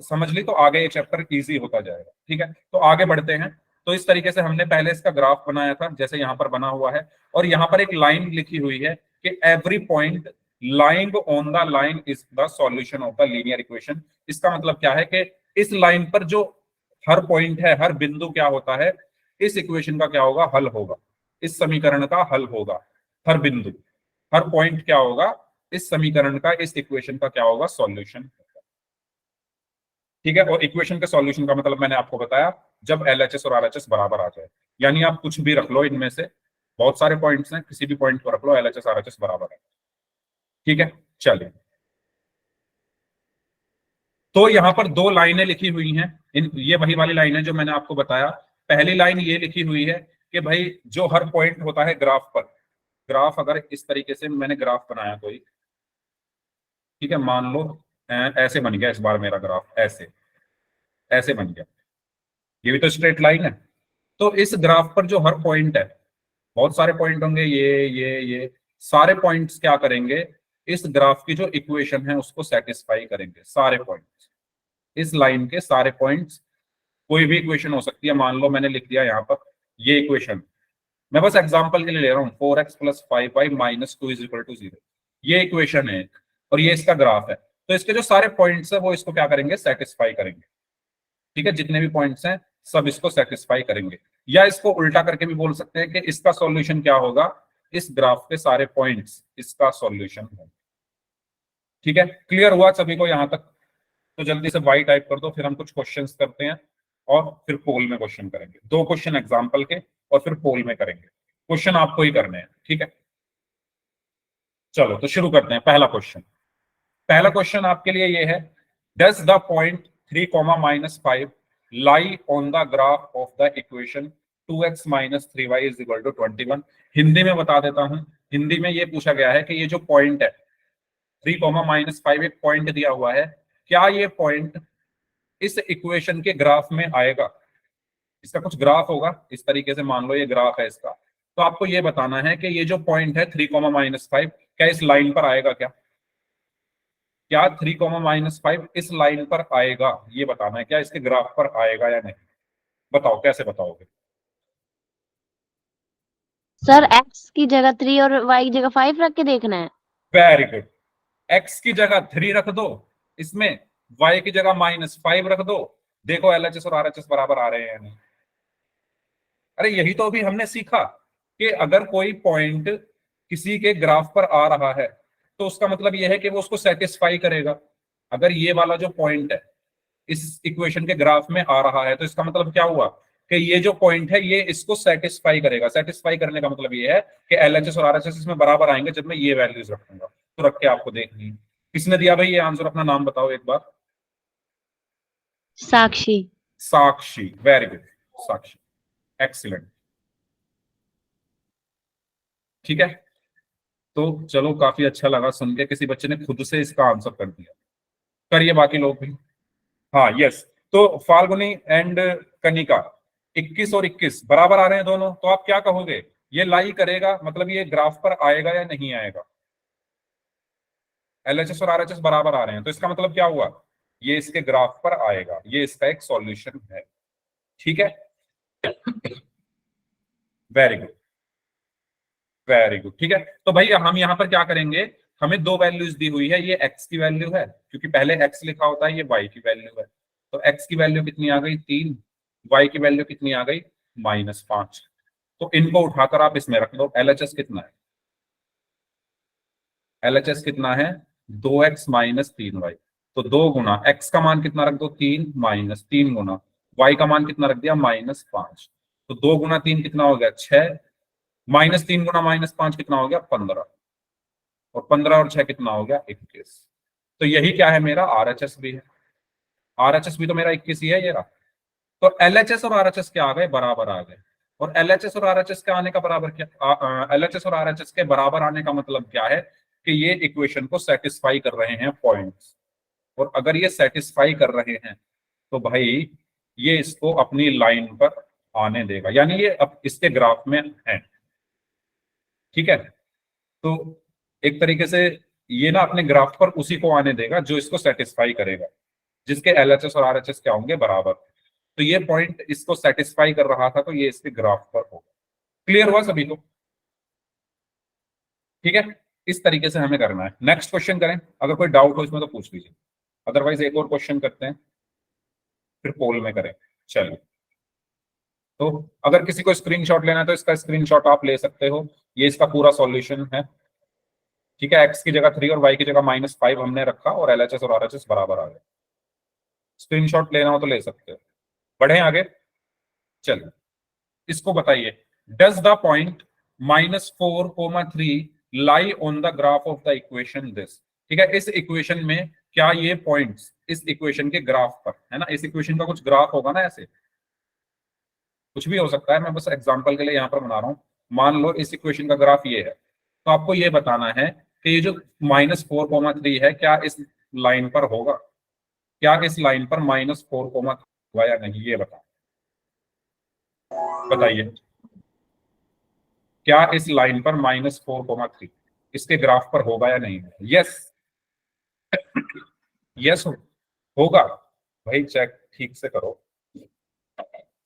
Speaker 1: समझ ली तो आगे ये चैप्टर इजी होता जाएगा। ठीक है, तो आगे बढ़ते हैं। तो इस तरीके से हमने पहले इसका ग्राफ बनाया था जैसे यहाँ पर बना हुआ है, और यहाँ पर एक लाइन लिखी हुई है कि every point lying on the line is the solution of the linear equation. इसका मतलब क्या है कि इस लाइन पर जो हर पॉइंट है, हर बिंदु क्या होता है? इस इक्वेशन का क्या होगा? हल होगा, इस समीकरण का हल होगा। हर बिंदु, हर पॉइंट क्या होगा? इस समीकरण का, इस इक्वेशन का क्या होगा? सॉल्यूशन। ठीक है, और इक्वेशन के सॉल्यूशन का मतलब मैंने आपको बताया जब एलएचएस और आरएचएस बराबर आ जाए। यानी आप कुछ भी रख लो इनमें से, बहुत सारे पॉइंट्स हैं, किसी भी पॉइंट को रख लो, एलएचएस आरएचएस बराबर है। ठीक है, चलिए। तो यहां पर दो लाइनें लिखी हुई हैं, ये वही वाली लाइन है जो मैंने आपको बताया। पहली लाइन ये लिखी हुई है कि भाई जो हर पॉइंट होता है ग्राफ पर, ग्राफ अगर इस तरीके से मैंने ग्राफ बनाया कोई, ठीक है, मान लो ऐसे बन गया इस बार मेरा ग्राफ, ऐसे ऐसे बन गया, ये भी तो स्ट्रेट लाइन है। तो इस ग्राफ पर जो हर पॉइंट है, बहुत सारे पॉइंट होंगे, ये सारे पॉइंट्स क्या करेंगे? इस ग्राफ की जो इक्वेशन है उसको सेटिस्फाई करेंगे, सारे पॉइंट्स। इस लाइन के सारे पॉइंट्स, कोई भी इक्वेशन हो सकती है। मान लो मैंने लिख दिया यहाँ पर ये इक्वेशन, मैं बस एग्जांपल के लिए ले रहा हूँ, 4x + 5y - 2 = 0। ये इक्वेशन है एक, और ये इसका ग्राफ है। तो इसके जो सारे पॉइंट्स है वो इसको क्या करेंगे? सेटिस्फाई करेंगे। ठीक है, जितने भी पॉइंट्स हैं सब इसको सेटिस्फाई करेंगे। या इसको उल्टा करके भी बोल सकते हैं कि इसका सॉल्यूशन क्या होगा? इस ग्राफ के सारे पॉइंट्स इसका सॉल्यूशन होगा। ठीक है, क्लियर हुआ सभी को यहां तक? तो जल्दी से वाई टाइप कर दो, फिर हम कुछ क्वेश्चंस करते हैं और फिर पोल में क्वेश्चन करेंगे। 2 क्वेश्चन एग्जाम्पल के और फिर पोल में करेंगे। क्वेश्चन आपको ही करने हैं। ठीक है, चलो तो शुरू करते हैं। पहला क्वेश्चन आपके लिए ये है, does the point 3, -5 lie on the graph of the equation 2x - 3y = 21। Hindi में बता देता हूं, हिंदी में ये पूछा गया है कि ये जो पॉइंट है, 3, -5 एक पॉइंट दिया हुआ है, क्या ये पॉइंट इस इक्वेशन के ग्राफ में आएगा? इसका कुछ ग्राफ होगा, इस तरीके से मान लो ये ग्राफ है इसका, तो आपको ये बताना है कि ये जो पॉइंट है 3, -5 क्या इस लाइन पर आएगा? क्या 3, -5 इस लाइन पर आएगा? ये बताना है, क्या इसके ग्राफ पर आएगा या नहीं? बताओ कैसे बताओगे?
Speaker 2: सर x की जगह 3 और y की जगह 5 रख के देखना है।
Speaker 1: Very good. x की जगह 3 रख दो, इसमें y की जगह -5 रख दो, देखो LHS और RHS बराबर आ रहे हैं या नहीं। अरे यही तो अभी हमने सीखा कि अगर कोई पॉइंट किसी के ग्राफ पर आ रहा है तो उसका मतलब यह है कि वो उसको सेटिस्फाई करेगा। अगर ये वाला जो पॉइंट है इस इक्वेशन के ग्राफ में आ रहा है तो इसका मतलब क्या हुआ कि ये जो पॉइंट है ये इसको सेटिस्फाई करेगा। सेटिस्फाई करने का मतलब ये है कि LHS और RHS इसमें बराबर आएंगे जब मैं ये वैल्यूज रखूंगा। तो रख के आपको देखनी है। किसने दिया भाई ये आंसर? अपना नाम बताओ एक बार।
Speaker 2: साक्षी।
Speaker 1: साक्षी, वेरी गुड साक्षी, एक्सीलेंट। ठीक है, तो चलो काफी अच्छा लगा सुन के, किसी बच्चे ने खुद से इसका आंसर कर दिया। करिए बाकी लोग भी। हाँ यस, तो फाल्गुनी एंड कनिका 21 और 21 बराबर आ रहे हैं दोनों, तो आप क्या कहोगे? ये लाई करेगा मतलब ये ग्राफ पर आएगा या नहीं आएगा? LHS और RHS बराबर आ रहे हैं तो इसका मतलब क्या हुआ? ये इसके ग्राफ पर आएगा, ये इसका एक सॉल्यूशन है। ठीक है, वेरी गुड वेरी गुड। ठीक है, तो भाई हम यहाँ पर क्या करेंगे, हमें दो वैल्यूज दी हुई है, ये x की वैल्यू है क्योंकि पहले x लिखा होता है, ये y की वैल्यू है। तो x की वैल्यू कितनी आ गई? 3। y की वैल्यू कितनी आ गई? -5। तो इनको उठाकर आप इसमें रख दो। LHS कितना है? LHS कितना है? 2x - 3y। तो 2 गुना x का मान कितना रख दो? 3 माइनस 3 गुना y का मान कितना रख दिया? -5। तो 2 गुना 3 कितना हो गया? 6। -3 गुना -5 कितना हो गया? 15। और 15 और 6 कितना हो गया? 21। तो यही क्या है मेरा? RHS भी है। RHS भी तो मेरा 21 ही है ये रहा। तो LHS और RHS क्या आ गए? बराबर आ गए। और LHS और RHS के आने का बराबर क्या, LHS और RHS के बराबर आने का मतलब क्या है कि ये इक्वेशन को सेटिस्फाई कर रहे हैं पॉइंट्स। और अगर ये सेटिस्फाई कर रहे हैं तो भाई ये इसको अपनी लाइन पर आने देगा, यानी ये अब इसके ग्राफ में है। ठीक है, तो एक तरीके से ये ना अपने ग्राफ पर उसी को आने देगा जो इसको सेटिस्फाई करेगा, जिसके LHS और RHS क्या होंगे? बराबर। तो ये पॉइंट इसको सेटिस्फाई कर रहा था तो ये इसके ग्राफ पर होगा। क्लियर हुआ सभी को? ठीक है, इस तरीके से हमें करना है। नेक्स्ट क्वेश्चन करें, अगर कोई डाउट हो इसमें तो पूछ लीजिए, अदरवाइज एक और क्वेश्चन करते हैं फिर पोल में करें। चलिए, तो अगर किसी को स्क्रीनशॉट लेना है तो इसका स्क्रीनशॉट आप ले सकते हो, ये इसका पूरा सॉल्यूशन है। ठीक है, x की जगह 3 और y की जगह -5 हमने रखा और LHS और RHS बराबर आ गए। स्क्रीनशॉट लेना हो तो ले सकते हो। बढ़े आगे, चलिए इसको बताइए। Does the point -4, 3 lie on the graph of the equation this? ठीक है, इस इक्वेशन में क्या ये पॉइंट्स इस इक्वेशन के ग्राफ पर है ना? इस इक्वेशन का कुछ ग्राफ होगा ना, ऐसे कुछ भी हो सकता है, मैं बस एग्जांपल के लिए यहाँ पर बना रहा हूँ। मान लो इस इक्वेशन का ग्राफ ये है, तो आपको ये बताना है कि ये जो -4, 3 है क्या इस लाइन पर होगा? क्या इस लाइन पर -4, होगा या नहीं? ये बताइए, क्या इस लाइन पर -4, 3 इसके ग्राफ पर होगा या नहीं? यस यस होगा। भाई चेक ठीक से करो,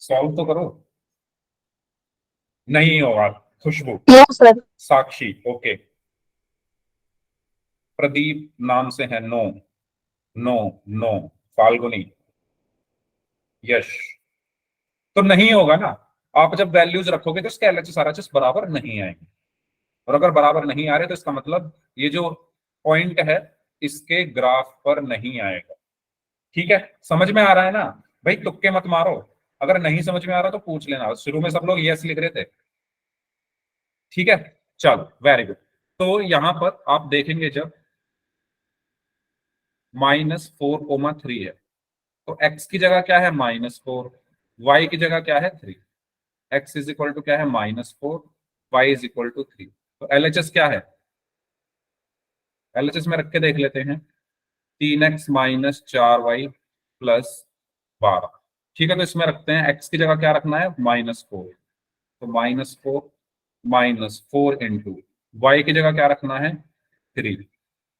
Speaker 1: सॉल्व तो करो। नहीं होगा। खुशबू,
Speaker 2: यस सर।
Speaker 1: साक्षी ओके, प्रदीप नाम से है नो, नो नो, फाल्गुनी यश। तो नहीं होगा ना, आप जब वैल्यूज रखोगे तो इसके LHS RHS बराबर नहीं आएंगे, और अगर बराबर नहीं आ रहे तो इसका मतलब ये जो पॉइंट है इसके ग्राफ पर नहीं आएगा। ठीक है, समझ में आ रहा है ना भाई? तुक्के मत मारो, अगर नहीं समझ में आ रहा तो पूछ लेना। शुरू में सब लोग यस लिख रहे थे। ठीक है, चलो वेरी गुड। तो यहां पर आप देखेंगे जब -4, 3 है तो x की जगह क्या है? -4, y की जगह क्या है? 3। x इज इक्वल टू क्या है? -4, y इज इक्वल टू 3। तो LHS क्या है? एलएचएस में रख के देख लेते हैं। 3x minus 4y plus 12। ठीक है, तो इसमें रखते हैं x की जगह क्या रखना है, -4। तो -4 इंटू y की जगह क्या रखना है, 3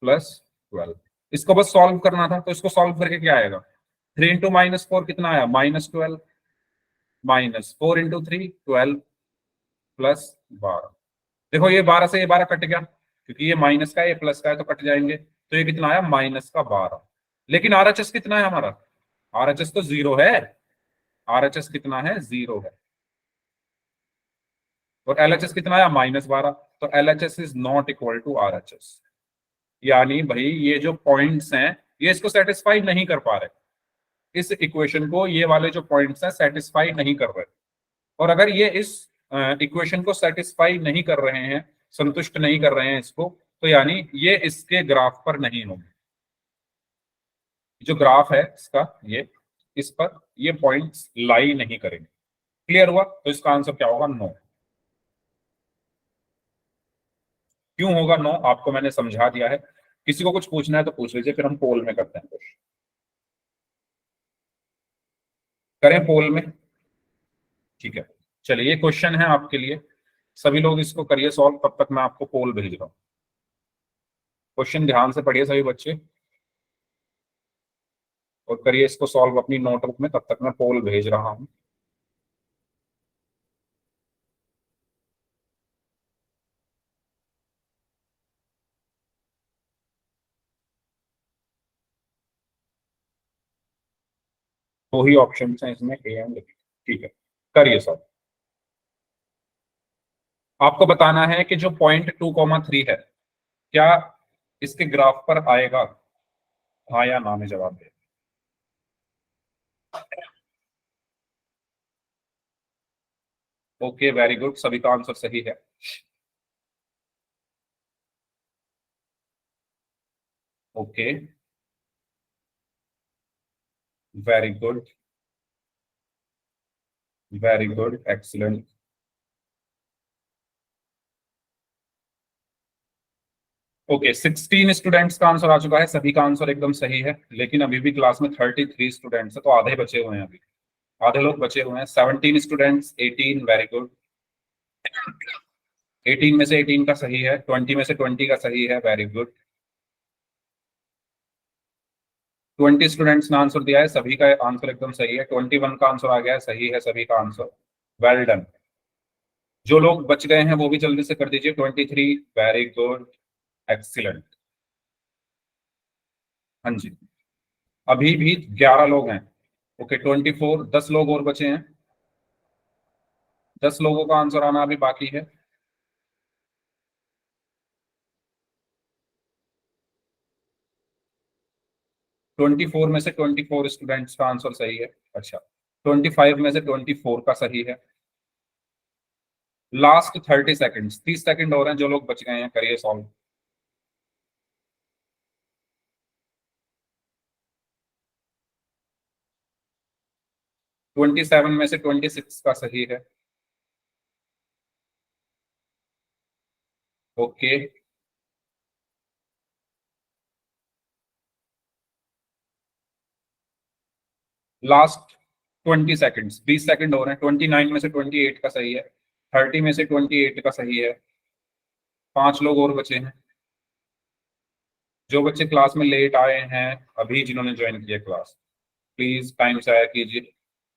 Speaker 1: प्लस 12। इसको बस सॉल्व करना था, तो इसको सॉल्व करके क्या आएगा, 3 इंटू -4 कितना आया, -12, -4 इंटू 3 12 प्लस 12। देखो ये 12 से ये 12 कट गया, क्योंकि ये माइनस का है, ये प्लस का है, तो कट जाएंगे। तो ये कितना आया, -12। लेकिन आरएचएस कितना है हमारा, आरएचएस तो 0 है। आरएचएस कितना है, 0 है। और एलएचएस कितना आया, -12। तो LHS is not equal to RHS. यानी भाई ये जो पॉइंट्स हैं ये इसको सेटिस्फाई नहीं कर पा रहे, इस इक्वेशन को ये वाले जो पॉइंट्स हैं सेटिस्फाई नहीं कर रहे। और अगर ये इस इक्वेशन को सेटिस्फाई नहीं कर रहे हैं, संतुष्ट नहीं कर रहे हैं इसको, तो यानी ये इसके ग्राफ पर नहीं होंगे। जो ग्राफ है इसका, ये इस पर ये पॉइंट्स लाई नहीं करेंगे। क्लियर हुआ? तो इसका आंसर क्या होगा, नो। क्यों होगा नो, आपको मैंने समझा दिया है। किसी को कुछ पूछना है तो पूछ लीजिए, फिर हम पोल में करते हैं कुछ। करें पोल में? ठीक है, चलिए ये क्वेश्चन है आपके लिए, सभी लोग इसको करिए सॉल्व, तब तक मैं आपको पोल भेज रहा हूं। क्वेश्चन ध्यान से पढ़िए सभी बच्चे, और करिए इसको सॉल्व अपनी नोटबुक में, तब तक मैं पोल भेज रहा हूं। दो ही ऑप्शन हैं इसमें, ए एंड बी। ठीक है, करिए सॉल्व। आपको बताना है कि जो पॉइंट 2,3 है, क्या इसके ग्राफ पर आएगा, हाँ या ना में जवाब दे। ओके, वेरी गुड, सभी का आंसर सही है। Okay, very good, very good, excellent. Okay, 16 students का आंसर आ चुका है, सभी का आंसर एकदम सही है। लेकिन अभी भी क्लास में 33 स्टूडेंट्स है, तो आधे बचे हुए हैं अभी, आधे लोग बचे हुए हैं। 17 स्टूडेंट्स, 18, वेरी गुड। 18 में से 18 का सही है, 20 में से 20 का सही है, वेरी गुड। 20 स्टूडेंट्स ने आंसर दिया है, सभी का आंसर एकदम सही है। 21 का आंसर आ गया है, सही है सभी का आंसर, वेल डन। जो लोग बच गए हैं वो भी जल्दी से कर दीजिए। 23, वेरी गुड, एक्सीलेंट। हाँ जी, अभी भी 11 लोग हैं। ओके, 24, 10 लोग और बचे हैं। 10 लोगों का आंसर आना अभी बाकी है। 24 में से 24 स्टूडेंट्स का आंसर सही है। अच्छा, 25 में से 24 का सही है। लास्ट 30 सेकंड्स, 30 सेकंड हो रहे हैं, जो लोग बच गए हैं करिए सॉल्व। ट्वेंटी 27 में से 26 का सही है। ओके, लास्ट 20 सेकंड्स, 20 सेकंड हो रहे हैं। 29 में से 28 का सही है। 30 में से 28 का सही है। 5 लोग और बचे हैं। जो बच्चे क्लास में लेट आए हैं अभी, जिन्होंने ज्वाइन किया क्लास, प्लीज टाइम से आया कीजिए।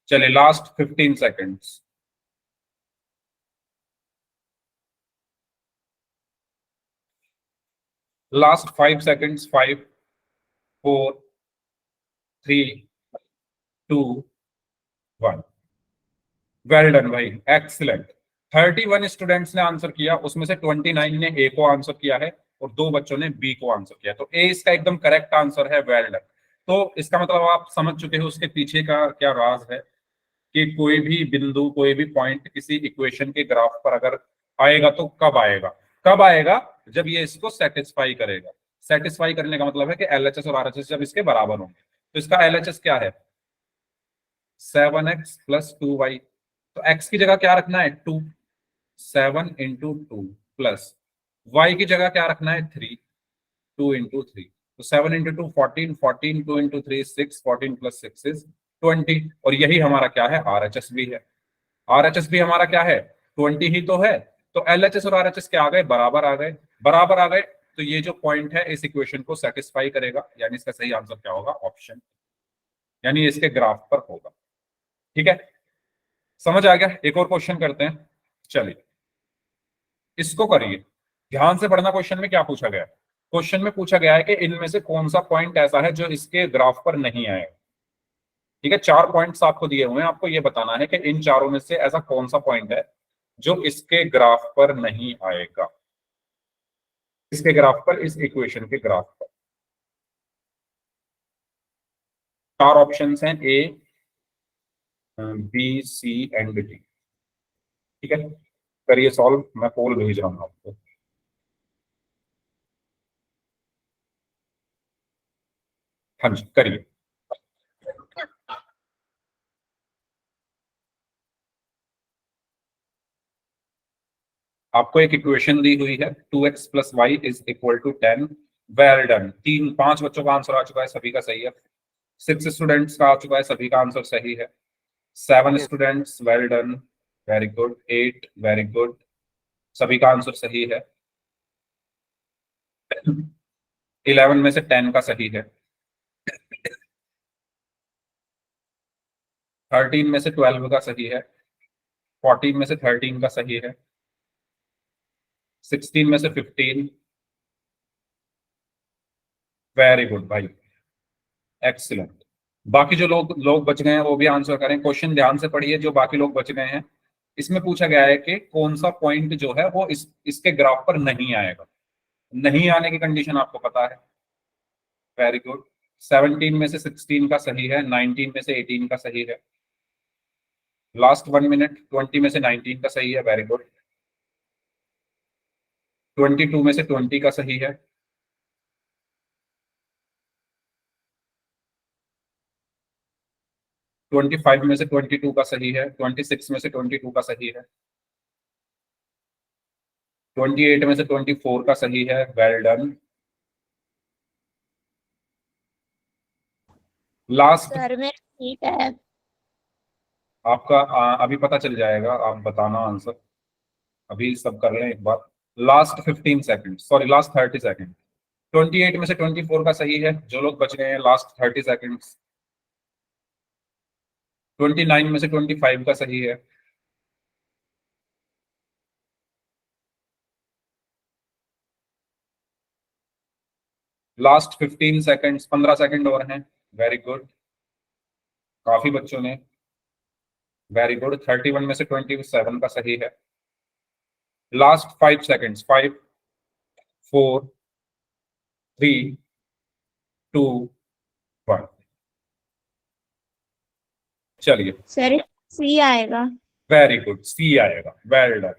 Speaker 1: चलिए, last 15 seconds. Last 5 seconds, 5, 4, 3, 2, 1। Well done भाई, एक्सीलेंट। 31 स्टूडेंट्स ने आंसर किया, उसमें से 29 ने ए को आंसर किया है और 2 बच्चों ने बी को आंसर किया। तो ए इसका एकदम करेक्ट आंसर है, वेल डन। तो इसका मतलब आप समझ चुके हो उसके पीछे का क्या राज है, कि कोई भी बिंदु, कोई भी पॉइंट किसी इक्वेशन के ग्राफ पर अगर आएगा तो कब आएगा, कब आएगा, जब ये इसको सेटिस्फाई करेगा। सेटिस्फाई करने का मतलब है कि एलएचएस और आरएचएस जब इसके बराबर होंगे। तो इसका एलएचएस क्या है, 7x प्लस 2y। तो x की जगह क्या रखना है, 2, 7 इंटू 2 प्लस y की जगह क्या रखना है, 3। 2 into 3, तो 7 into 2 14, 14 2 into 3 6, 14 plus 6 is 20, और यही हमारा क्या है, RHS भी है। RHS भी हमारा क्या है, 20 ही तो है। तो LHS और RHS क्या आ गए, बराबर आ गए, बराबर आ गए। तो ये जो पॉइंट है इस इक्वेशन को सेटिस्फाई करेगा, यानी इसका सही आंसर क्या होगा, ऑप्शन, यानी इसके ग्राफ पर होगा। ठीक है, समझ आ गया। एक और क्वेश्चन करते हैं, चलिए इसको करिए, ध्यान से पढ़ना। क्वेश्चन में क्या पूछा गया है, क्वेश्चन में पूछा गया है कि इनमें से कौन सा पॉइंट ऐसा है जो इसके ग्राफ पर नहीं आएगा। ठीक है, 4 पॉइंट्स आपको दिए हुए हैं, आपको ये बताना है कि इन चारों में से ऐसा कौन सा पॉइंट है जो इसके ग्राफ पर नहीं आएगा, इसके ग्राफ पर, इस इक्वेशन के ग्राफ पर। 4 ऑप्शंस हैं, A B C and D. ठीक है, करिए सॉल्व, मैं पोल भेज रहा हूं आपको। हाँ जी करिए। आपको एक इक्वेशन दी हुई है, 2x + y = 10। वेल डन, 5 बच्चों का आंसर आ चुका है, सभी का सही है। 6 स्टूडेंट्स का आ चुका है, सभी का आंसर सही है। 7 students, well done, very good. 8, very good, सभी का आंसर सही है। 11 में से 10 का सही है। 13 में से 12 का सही है। 14 में से 13 का सही है। 16 में से 15, वेरी गुड भाई, एक्सीलेंट। बाकी जो लोग लोग बच गए हैं वो भी आंसर करें। क्वेश्चन ध्यान से पढ़िए, जो बाकी लोग बच गए हैं। इसमें पूछा गया है कि कौन सा पॉइंट जो है वो इसके ग्राफ पर नहीं आएगा। नहीं आने की कंडीशन आपको पता है, वेरी गुड। 17 में से 16 का सही है, 19 में से 18 का सही है। लास्ट 1 मिनट, 20 में से 19 का सही है, वेरी गुड। 22 में से 20 का सही है। 25 में से 22 का सही है। 26 में से 22 का सही है। 28 में से 24 का सही है, वेल डन। लास्ट
Speaker 2: सर में ठीक है।
Speaker 1: आपका अभी पता चल जाएगा, आप बताना आंसर, अभी सब कर लें एक बार। Last 15 second, sorry last 30 second. 28 में से 24 का सही है, जो लोग बच गए हैं लास्ट 30 सेकंड्स। 29 में से 25 का सही है। लास्ट 15 सेकंड्स, 15 सेकंड और हैं, वेरी गुड, काफी बच्चों ने, वेरी गुड। 31 में से 27 का सही है। Last 5 seconds, 5 4 3 2 1। चलिए,
Speaker 2: सर सी आएगा।
Speaker 1: वेरी गुड, सी आएगा, वेल डन।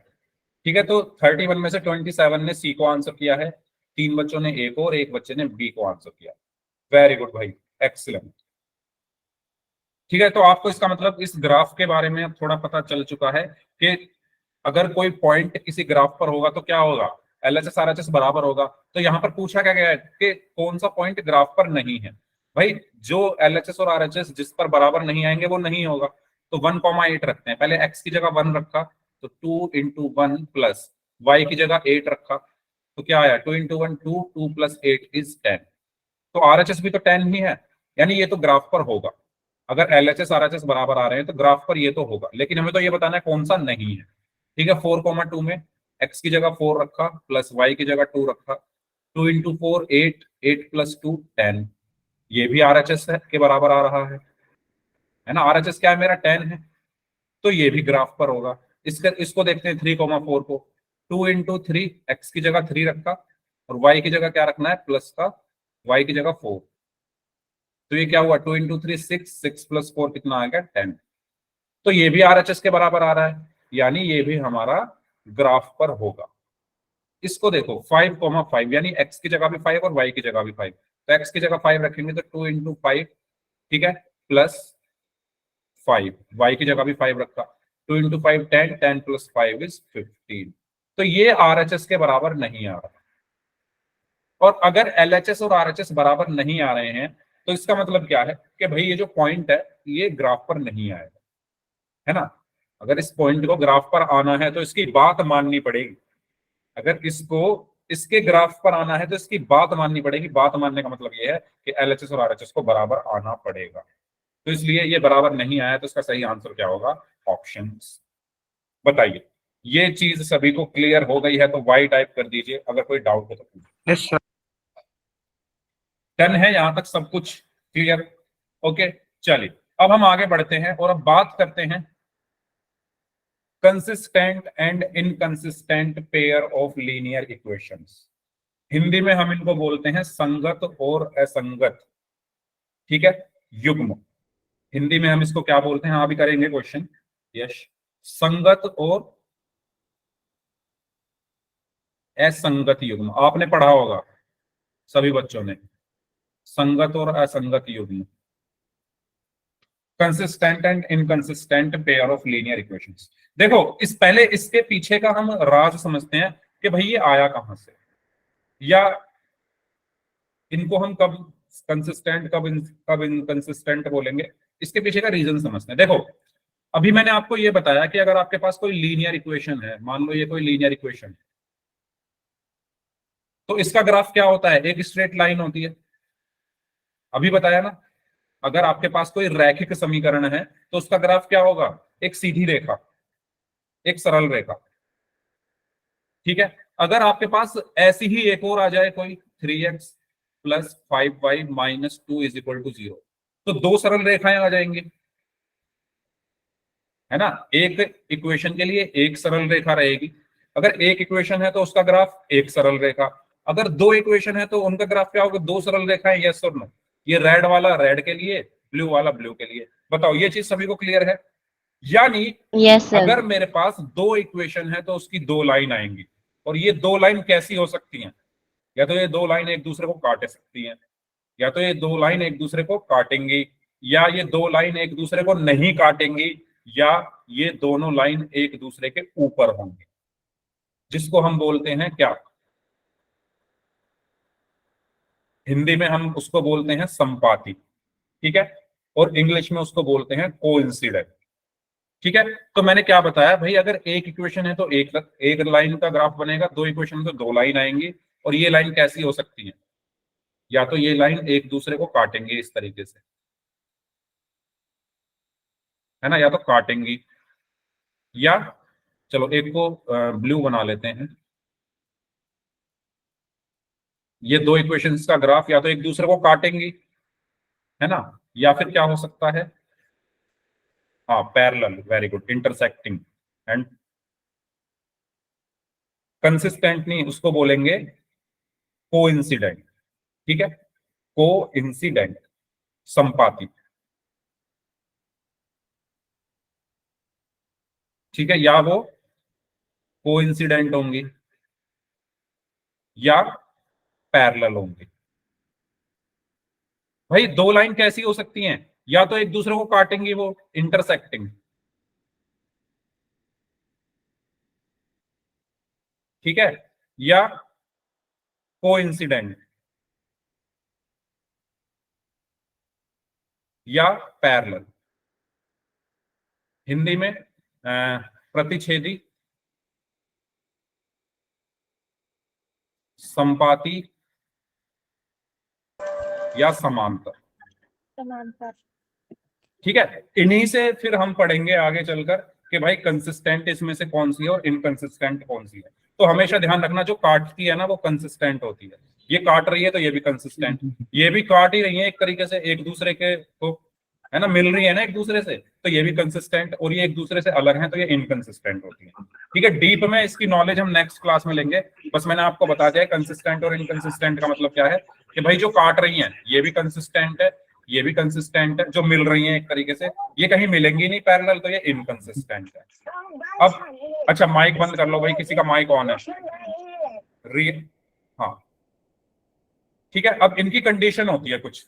Speaker 1: ठीक है, तो 31 में से 27 ने सी को आंसर किया है, 3 बच्चों ने ए को और 1 बच्चे ने बी को आंसर किया। वेरी गुड भाई, एक्सीलेंट। ठीक है, तो आपको इसका मतलब इस ग्राफ के बारे में अब थोड़ा पता चल चुका है कि अगर कोई पॉइंट किसी ग्राफ पर होगा तो क्या होगा, LHS RHS बराबर होगा। तो यहाँ पर पूछा क्या गया है कि कौन सा पॉइंट ग्राफ पर नहीं है। भाई जो LHS और RHS जिस पर बराबर नहीं आएंगे वो नहीं होगा। तो 1,8 रखते हैं, पहले x की जगह 1 रखा, तो 2 into 1 प्लस y की जगह 8 रखा, तो क्या आया, 2 into 1 2, 2 plus 8 is 10। तो RHS भी तो 10 ही है, यानी ये तो ग्राफ पर होगा। अगर LHS RHS बराबर आ रहे हैं तो ग्राफ पर ये तो होगा, लेकिन हमें तो ये बताना है कौन सा नहीं है। ठीक है, 4,2 में x की जगह 4 रखा प्लस y की जगह 2 रखा, 2 into 4 8, 8 plus 2 10, ये भी RHS है के बराबर आ रहा है ना। RHS क्या है मेरा, 10 है, तो ये भी ग्राफ पर होगा। इसको देखते हैं 3,4 को, 2 into 3, x की जगह 3 रखा और y की जगह क्या रखना है, प्लस का, y की जगह 4, तो ये क्या हुआ, 2 into 3 6, 6 plus 4 कितना आ गया, 10। तो ये भी RHS के बराबर आ रहा है, यानी ये भी हमारा ग्राफ पर होगा। इसको देखो 5,5, यानी x की जगह भी 5 और y की जगह भी 5, तो x की जगह 5 रखेंगे तो 2 into 5, ठीक है, प्लस 5, y की जगह भी 5 रखा, 2 into 5 10, 10 plus 5 is 15। तो ये RHS के बराबर नहीं आ रहा। और अगर LHS और RHS बराबर नहीं आ रहे हैं तो इसका मतलब क्या है कि भाई ये जो पॉइंट है ये ग्राफ पर नहीं आएगा, है ना। अगर इस पॉइंट को ग्राफ पर आना है तो इसकी बात माननी पड़ेगी। अगर इसको इसके ग्राफ पर आना है तो इसकी बात माननी पड़ेगी। बात मानने का मतलब ये है कि LHS और RHS को बराबर आना पड़ेगा। तो इसलिए ये बराबर नहीं आया, तो इसका सही आंसर क्या होगा? ऑप्शन। बताइए, ये चीज सभी को क्लियर हो गई है तो वाई टाइप कर दीजिए, अगर कोई डाउट हो तो पूछिए।
Speaker 4: Yes sir.
Speaker 1: डन है यहां तक सब कुछ क्लियर? ओके, चलिए अब हम आगे बढ़ते हैं और अब बात करते हैं consistent and inconsistent pair of linear equations. Hindi में हम इनको बोलते हैं संगत और असंगत, ठीक है, युग्म। हिंदी में हम इसको क्या बोलते हैं? हाँ, अभी करेंगे क्वेश्चन। यस, संगत और असंगत युग्म आपने पढ़ा होगा सभी बच्चों ने, संगत और असंगत युग्म, consistent and inconsistent pair of linear equations. देखो, इस पहले इसके पीछे का हम राज समझते हैं कि भाई ये आया कहां से, या इनको हम कब कंसिस्टेंट कब इनकंसिस्टेंट बोलेंगे, इसके पीछे का रीजन समझते हैं। देखो, अभी मैंने आपको ये बताया कि अगर आपके पास कोई लीनियर इक्वेशन है, मान लो ये कोई लीनियर इक्वेशन है, तो इसका ग्राफ क्या होता है? एक स्ट्रेट लाइन होती है। अभी बताया ना, अगर आपके पास कोई रैखिक समीकरण है तो उसका ग्राफ क्या होगा? एक सीधी रेखा, एक सरल रेखा, ठीक है। अगर आपके पास ऐसी ही एक और आ जाए कोई 3x plus 5y minus 2 is equal to 0, तो दो सरल रेखाएं आ जाएंगी, है ना। एक इक्वेशन के लिए एक सरल रेखा रहेगी। अगर एक इक्वेशन है तो उसका ग्राफ एक सरल रेखा, अगर दो इक्वेशन है तो उनका ग्राफ क्या होगा? दो सरल रेखाएं, यस और नो। ये रेड वाला रेड के लिए, ब्लू वाला ब्लू के लिए। बताओ, ये चीज सभी को क्लियर है? यानी
Speaker 2: यस सर।
Speaker 1: अगर मेरे पास दो इक्वेशन है तो उसकी दो लाइन आएंगी, और ये दो लाइन कैसी हो सकती हैं? या तो ये दो लाइन एक दूसरे को काट सकती हैं, या तो ये दो लाइन एक दूसरे को काटेंगी, या ये दो लाइन एक दूसरे को नहीं काटेंगी, या ये दोनों लाइन एक दूसरे के ऊपर होंगी, जिसको हम बोलते हैं क्या? हिंदी में हम उसको बोलते हैं संपाती, ठीक है, और इंग्लिश में उसको बोलते हैं कोइंसिडेंट, ठीक है। तो मैंने क्या बताया भाई, अगर एक इक्वेशन है तो एक लाइन का ग्राफ बनेगा, दो इक्वेशन तो दो लाइन आएंगी, और ये लाइन कैसी हो सकती है? या तो ये लाइन एक दूसरे को काटेंगे इस तरीके से, है ना, या तो काटेंगी, या चलो एक को ब्लू बना लेते हैं। ये दो इक्वेशंस का ग्राफ या तो एक दूसरे को काटेंगी, है ना, या फिर क्या हो सकता है? हाँ, parallel, very good, intersecting. And consistent नहीं, उसको बोलेंगे कोइंसिडेंट, ठीक है, कोइंसिडेंट, संपाती, ठीक है। या वो कोइंसिडेंट होंगी या पैरेलल होंगी। भाई दो लाइन कैसी हो सकती हैं? या तो एक दूसरे को काटेंगी, वो इंटरसेक्टिंग, ठीक है, या कोइंसिडेंट, या पैरेलल। हिंदी में प्रतिच्छेदी, संपाती, या समांतर,
Speaker 3: समांतर।
Speaker 1: ठीक है। इन्हीं से फिर हम पढ़ेंगे आगे चलकर कि भाई कंसिस्टेंट इसमें से कौन सी है और इनकंसिस्टेंट कौन सी है। तो हमेशा ध्यान रखना, जो काटती है ना वो कंसिस्टेंट होती है। ये काट रही है तो ये भी कंसिस्टेंट, ये भी काट ही रही है एक तरीके से एक दूसरे के को, है ना, मिल रही है ना एक दूसरे से, तो ये भी कंसिस्टेंट, और ये एक दूसरे से अलग है तो ये इनकंसिस्टेंट होती है, ठीक है। डीप में इसकी नॉलेज हम नेक्स्ट क्लास में लेंगे। बस मैंने आपको बता दिया कंसिस्टेंट और इनकंसिस्टेंट का मतलब क्या है, कि भाई जो काट रही है ये भी कंसिस्टेंट है, ये भी कंसिस्टेंट है, जो मिल रही है एक तरीके से, ये कहीं मिलेंगी नहीं पैरेलल, तो ये इनकंसिस्टेंट है। अब अच्छा, माइक बंद कर लो भाई, किसी का माइक ऑन है। हाँ, ठीक है। अब इनकी कंडीशन होती है कुछ,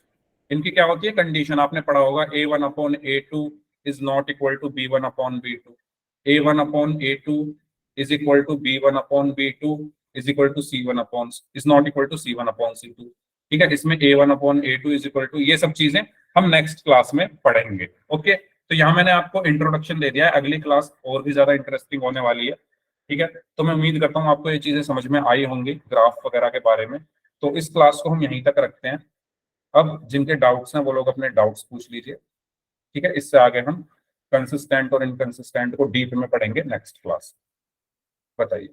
Speaker 1: इनकी क्या होती है कंडीशन, आपने पढ़ा होगा, A1/A2 is not equal to B1/B2, A1/A2 is equal to B1/B2, is equal to C1 upon is not equal to C1 upon C2। ठीक है, इसमें A1 upon A2 is equal to, ये सब चीजें हम नेक्स्ट क्लास में पढ़ेंगे। Okay, तो यहाँ मैंने आपको इंट्रोडक्शन दे दिया है, अगली क्लास और भी ज्यादा इंटरेस्टिंग होने वाली है। ठीक है, तो मैं उम्मीद करता हूँ आपको ये चीजें समझ में आई होंगी ग्राफ वगैरह के बारे में। तो इस क्लास को हम यहीं तक रखते हैं। अब जिनके डाउट्स हैं वो लोग अपने डाउट्स पूछ लीजिए। ठीक है, इससे आगे हम कंसिस्टेंट और इनकंसिस्टेंट को डीप में पढ़ेंगे नेक्स्ट क्लास। बताइए।